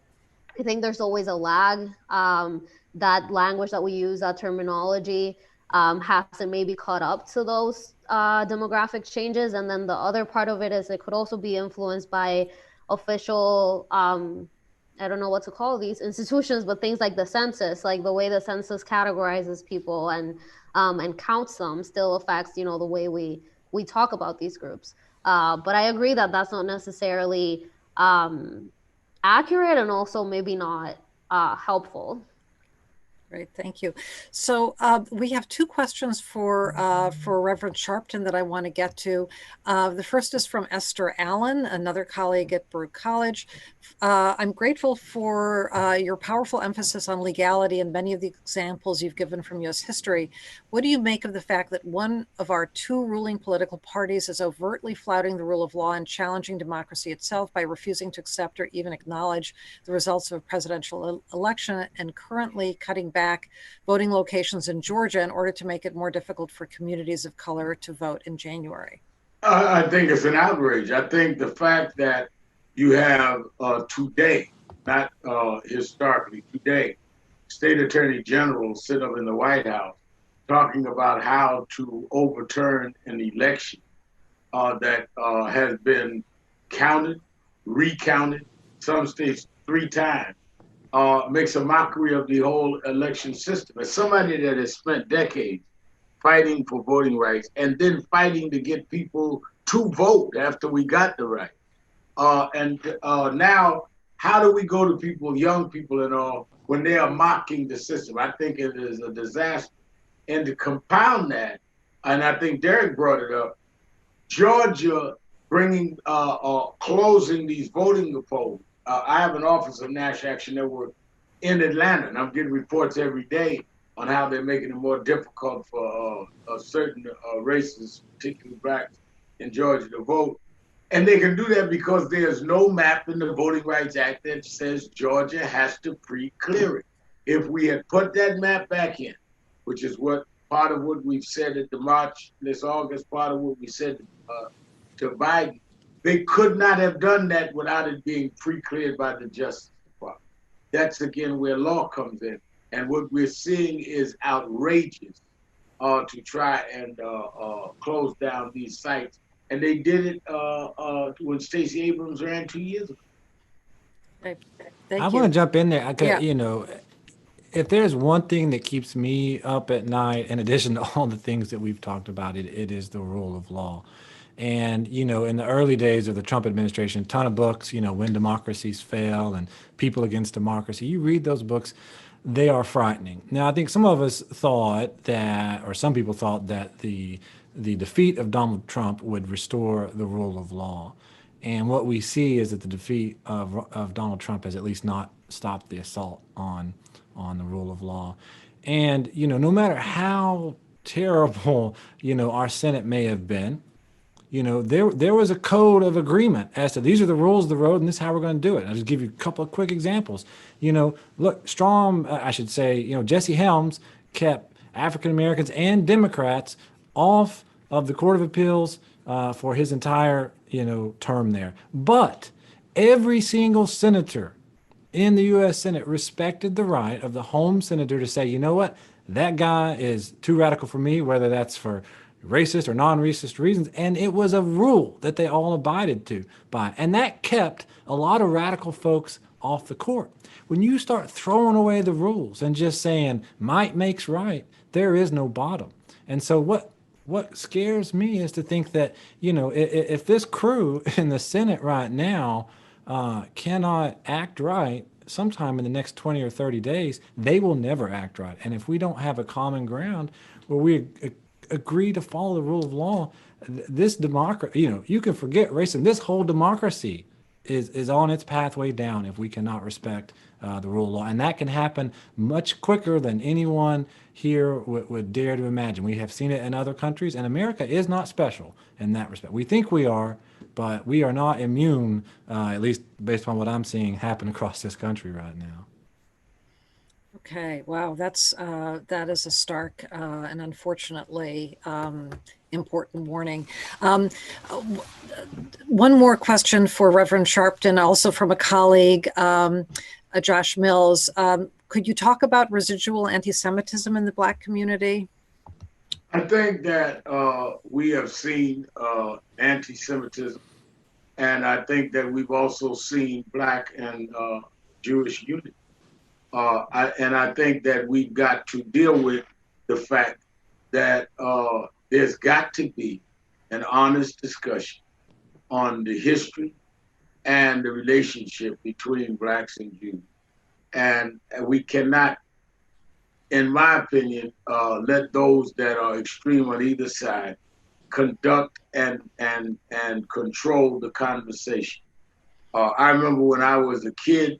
think there's always a lag. That language that we use, that terminology, hasn't maybe caught up to those demographic changes. And then the other part of it is it could also be influenced by official I don't know what to call these institutions, but things like the census, like the way the census categorizes people and counts them, still affects, the way we talk about these groups. But I agree that that's not necessarily accurate and also maybe not helpful. Great, thank you. So we have two questions for Reverend Sharpton that I want to get to. The first is from Esther Allen, another colleague at Baruch College. I'm grateful for your powerful emphasis on legality and many of the examples you've given from U.S. history. What do you make of the fact that one of our two ruling political parties is overtly flouting the rule of law and challenging democracy itself by refusing to accept or even acknowledge the results of a presidential election, and currently cutting back voting locations in Georgia in order to make it more difficult for communities of color to vote in January? I think it's an outrage. I think the fact that you have today, not historically, today, state attorney generals sit up in the White House talking about how to overturn an election that has been counted, recounted, some states 3 times. Makes a mockery of the whole election system. As somebody that has spent decades fighting for voting rights and then fighting to get people to vote after we got the right. And now, how do we go to people, young people and all, when they are mocking the system? I think it is a disaster. And to compound that, and I think Derek brought it up, Georgia bringing, closing these voting polls. I have an office of National Action Network in Atlanta, and I'm getting reports every day on how they're making it more difficult for certain races, particularly blacks in Georgia, to vote. And they can do that because there's no map in the Voting Rights Act that says Georgia has to pre-clear it. If we had put that map back in, which is what part of what we've said at the march this August, part of what we said to Biden. They could not have done that without it being pre-cleared by the Justice Department. That's again where law comes in. And what we're seeing is outrageous to try and close down these sites. And they did it when Stacey Abrams ran 2 years ago. Thank I you. want to jump in there. Yeah. You know, if there's one thing that keeps me up at night, in addition to all the things that we've talked about, it is the rule of law. And, you know, in the early days of the Trump administration, a ton of books, you know, When Democracies Fail and People Against Democracy. You read those books, they are frightening. Now, I think some of us thought that, or some people thought that the defeat of Donald Trump would restore the rule of law. And what we see is that the defeat of Donald Trump has at least not stopped the assault on the rule of law. And, you know, no matter how terrible, you know, our Senate may have been, you know, there was a code of agreement as to these are the rules of the road and this is how we're going to do it. I'll just give you a couple of quick examples. You know, look, I should say, you know, Jesse Helms kept African Americans and Democrats off of the Court of Appeals for his entire, you know, term there. But every single senator in the U.S. Senate respected the right of the home senator to say, you know what, that guy is too radical for me, whether that's for racist or non-racist reasons. And it was a rule that they all abided by. And that kept a lot of radical folks off the court. When you start throwing away the rules and just saying might makes right, there is no bottom. And so what scares me is to think that, you know, if this crew in the Senate right now cannot act right sometime in the next 20 or 30 days, they will never act right. And if we don't have a common ground where we agree to follow the rule of law, this democracy, you know, you can forget racism. This whole democracy is on its pathway down if we cannot respect the rule of law. And that can happen much quicker than anyone here would dare to imagine. We have seen it in other countries, and America is not special in that respect. We think we are, but we are not immune, at least based on what I'm seeing happen across this country right now. Okay, wow, that is a stark and unfortunately important warning. One more question for Reverend Sharpton, also from a colleague, Josh Mills. Could you talk about residual anti-Semitism in the Black community? I think that we have seen anti-Semitism, and I think that we've also seen Black and Jewish unity. And I think that we've got to deal with the fact that there's got to be an honest discussion on the history and the relationship between Blacks and Jews. And we cannot, in my opinion, let those that are extreme on either side conduct and control the conversation. I remember when I was a kid,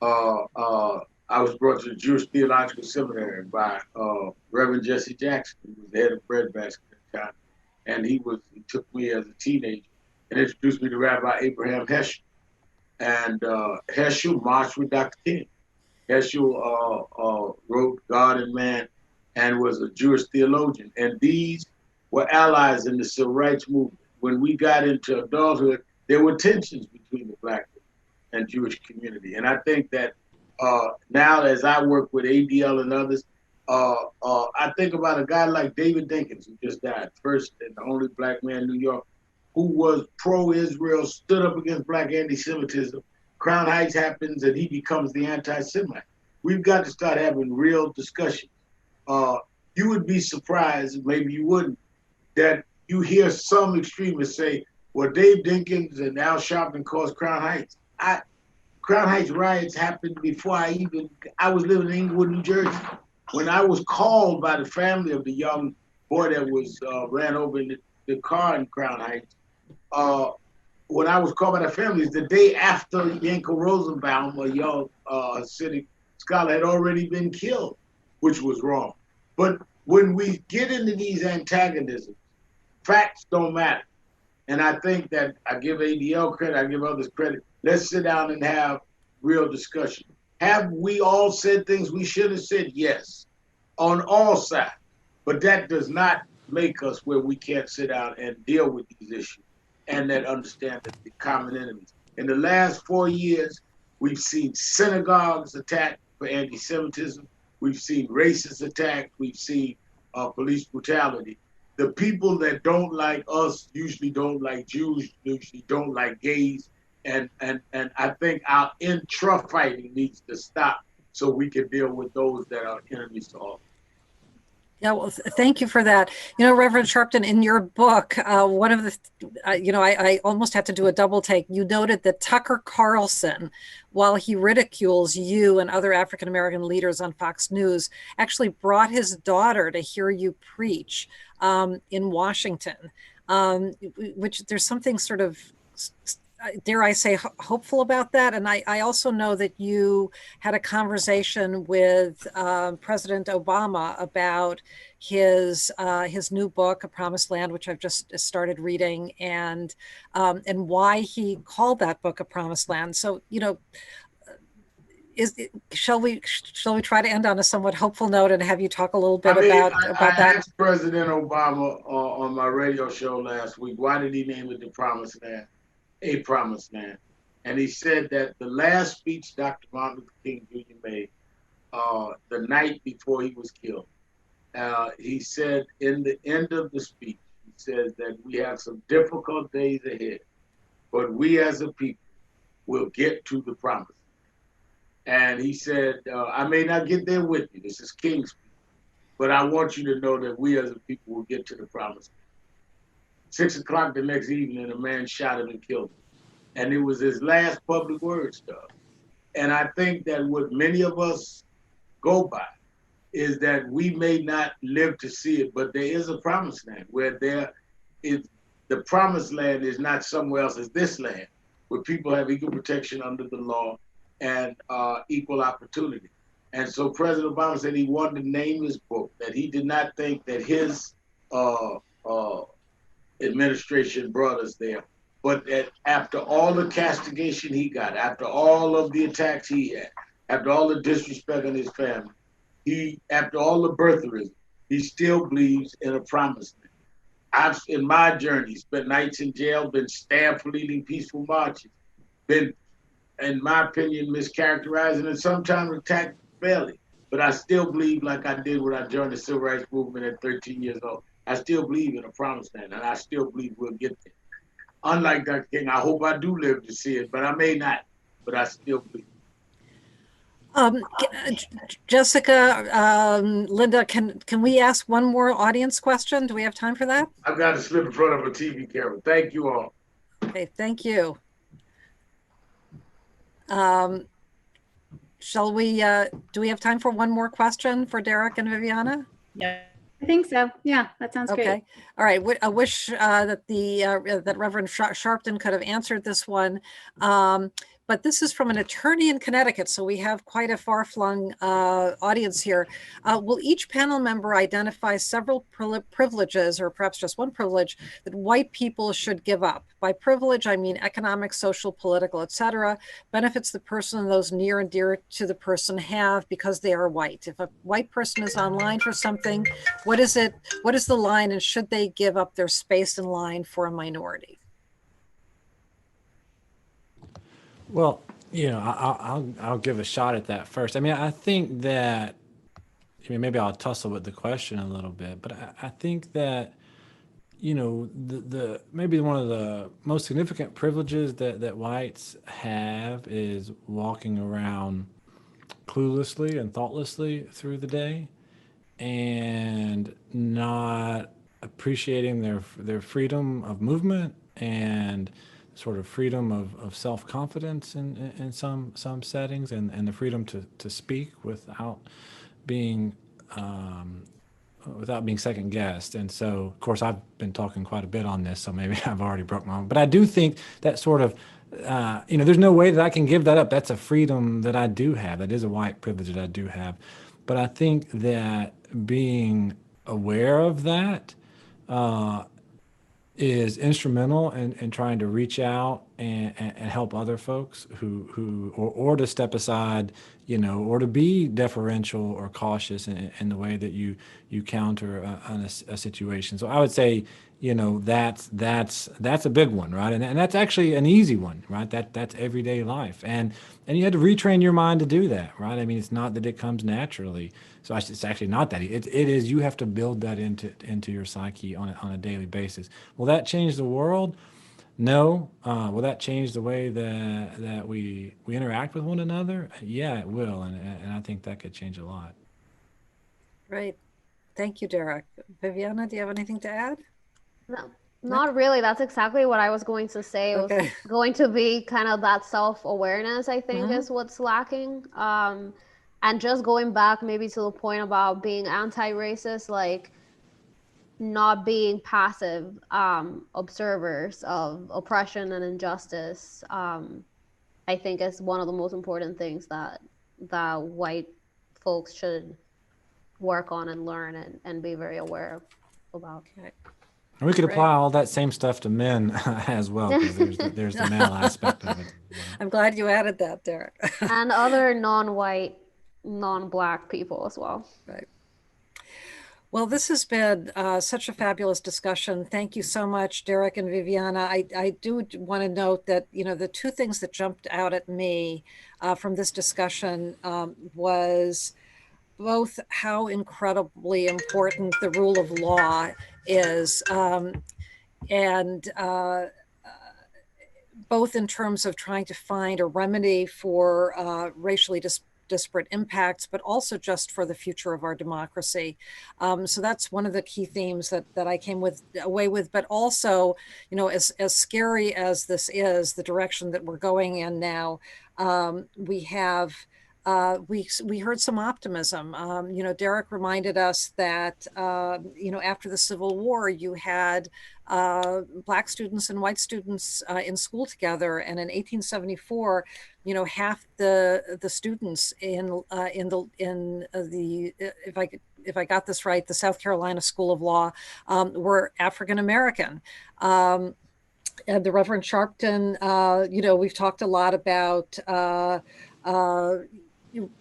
I was brought to the Jewish Theological Seminary by Reverend Jesse Jackson, who was the head of Breadbasket at the time. And he took me as a teenager and introduced me to Rabbi Abraham Heschel. And Heschel marched with Dr. King. Heschel wrote God and Man and was a Jewish theologian. And these were allies in the civil rights movement. When we got into adulthood, there were tensions between the Black and Jewish community. And I think that now, as I work with ADL and others, I think about a guy like David Dinkins, who just died, first and the only Black man in New York, who was pro-Israel, stood up against Black anti-Semitism. Crown Heights happens and he becomes the anti-Semite. We've got to start having real discussions. You would be surprised, maybe you wouldn't, that you hear some extremists say, well, Dave Dinkins and Al Sharpton caused Crown Heights. Crown Heights riots happened before I was living in Englewood, New Jersey. When I was called by the family of the young boy that was ran over in the car in Crown Heights, when I was called by the family, it's the day after Yanko Rosenbaum, a young Hasidic scholar, had already been killed, which was wrong. But when we get into these antagonisms, facts don't matter. And I think that I give ADL credit, I give others credit. Let's sit down and have real discussion. Have we all said things we should have said? Yes, on all sides. But that does not make us where we can't sit down and deal with these issues and that understand that the common enemies. In the last 4 years, we've seen synagogues attacked for anti-Semitism. We've seen racist attacks. We've seen police brutality. The people that don't like us usually don't like Jews, usually don't like gays. And I think our intra-fighting needs to stop so we can deal with those that are enemies to all. Yeah, well, thank you for that. You know, Reverend Sharpton, in your book, one of the, I almost had to do a double take. You noted that Tucker Carlson, while he ridicules you and other African-American leaders on Fox News, actually brought his daughter to hear you preach in Washington, which there's something sort of, dare I say, hopeful about that. And I also know that you had a conversation with President Obama about his new book, A Promised Land, which I've just started reading, and why he called that book A Promised Land. So, you know, shall we try to end on a somewhat hopeful note and have you talk a little bit about that? I asked President Obama on my radio show last week, why did he name it The Promised Land? A Promised Land. And he said that the last speech Dr. Martin Luther King Jr. made the night before he was killed, he said in the end of the speech, he says that we have some difficult days ahead, but we as a people will get to the promise. And he said, I may not get there with you, this is King's speech, but I want you to know that we as a people will get to the promise. 6 o'clock the next evening, a man shot him and killed him. And it was his last public words to us. And I think that what many of us go by is that we may not live to see it, but there is a promised land where there is, the promised land is not somewhere else, it's this land, where people have equal protection under the law and equal opportunity. And so President Obama said he wanted to name his book, that he did not think that his administration brought us there, but that after all the castigation he got, after all of the attacks he had, after all the disrespect on his family, after all the birtherism, he still believes in a promised land. I've, in my journey, spent nights in jail, been stabbed for leading peaceful marches, been, in my opinion, mischaracterized and sometimes attacked fairly. But I still believe, like I did when I joined the Civil Rights Movement at 13 years old, I still believe in a promised land, and I still believe we'll get there. Unlike Dr. King, I hope I do live to see it, but I may not, but I still believe. Jessica, Linda, can we ask one more audience question? Do we have time for that? I've got to slip in front of a TV camera. Thank you all. Okay, thank you. Shall we, do we have time for one more question for Derek and Viviana? Yeah. I think so. Yeah, that sounds great. Okay. All right. I wish that that Reverend Sharpton could have answered this one. But this is from an attorney in Connecticut, so we have quite a far-flung audience here. Will each panel member identify several privileges, or perhaps just one privilege, that white people should give up? By privilege, I mean economic, social, political, etc. Benefits the person and those near and dear to the person have because they are white. If a white person is online for something, what is it? What is the line, and should they give up their space in line for a minority? Well, you know, I'll give a shot at that first. I mean, I think that, I mean, maybe I'll tussle with the question a little bit, but I think that, you know, the maybe one of the most significant privileges that whites have is walking around cluelessly and thoughtlessly through the day and not appreciating their freedom of movement and sort of freedom of self-confidence in some settings, and the freedom to speak without being second guessed. And so, of course, I've been talking quite a bit on this, so maybe I've already broke my own. But I do think that sort of, you know, there's no way that I can give that up. That's a freedom that I do have. That is a white privilege that I do have. But I think that being aware of that is instrumental in trying to reach out and help other folks or to step aside, or to be deferential or cautious in the way that you counter a situation. So I would say, that's a big one, right? And that's actually an easy one, right? That's everyday life, and you had to retrain your mind to do that, right? I mean, it's not that it comes naturally. So it's actually not that. It is, you have to build that into your psyche on a daily basis. Will that change the world? No. Will that change the way that we interact with one another? Yeah, it will, and I think that could change a lot. Right. Thank you, Derek. Viviana, do you have anything to add? No, not really. That's exactly what I was going to say. It was Okay. going to be kind of that self-awareness, I think, Mhm. is what's lacking. And just going back maybe to the point about being anti-racist, like not being passive observers of oppression and injustice, I think is one of the most important things that white folks should work on and learn and be very aware about. Okay. And we could Great. apply all that same stuff to men as well, because there's the male aspect of it. I'm glad you added that, Derek. And other non-white, non-Black people as well. Right. Well, this has been such a fabulous discussion. Thank you so much, Derek and Viviana. I do want to note that, the two things that jumped out at me from this discussion was both how incredibly important the rule of law is, and both in terms of trying to find a remedy for racially disparate impacts, but also just for the future of our democracy. So that's one of the key themes that I came away with, but also, as scary as this is, the direction that we're going in now, we heard some optimism. Derek reminded us that, after the Civil War, you had Black students and white students in school together. And in 1874, half the students in the if I got this right, the South Carolina School of Law were African American. And the Reverend Sharpton, we've talked a lot about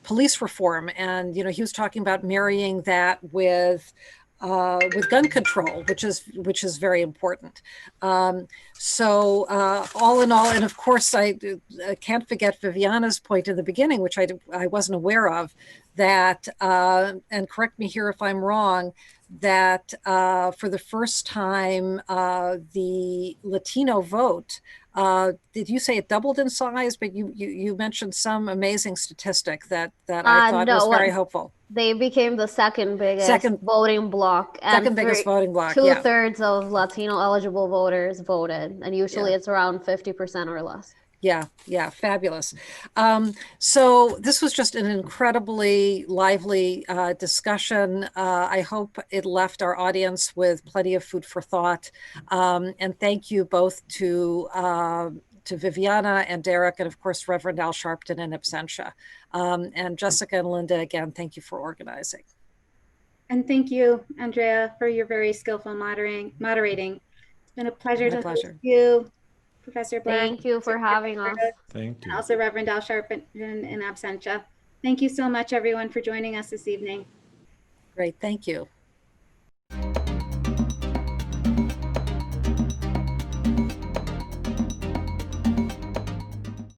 police reform, and he was talking about marrying that with gun control, which is very important. So all in all, and of course, I can't forget Viviana's point in the beginning, which I wasn't aware of, that and correct me here if I'm wrong, that for the first time, the Latino vote, did you say it doubled in size? But you mentioned some amazing statistic that I thought was very hopeful. They became the second biggest voting bloc. Second biggest voting bloc. Two-thirds of Latino eligible voters voted, and usually it's around 50% or less. Yeah, fabulous. So this was just an incredibly lively discussion. I hope it left our audience with plenty of food for thought. And thank you both to Viviana and Derek, and of course, Reverend Al Sharpton in absentia. And Jessica and Linda, again, thank you for organizing. And thank you, Andrea, for your very skillful moderating. It's been a pleasure to host you, Professor Black. Thank you for having us. Thank you. And also Reverend Al Sharpton in absentia. Thank you so much, everyone, for joining us this evening. Great, thank you.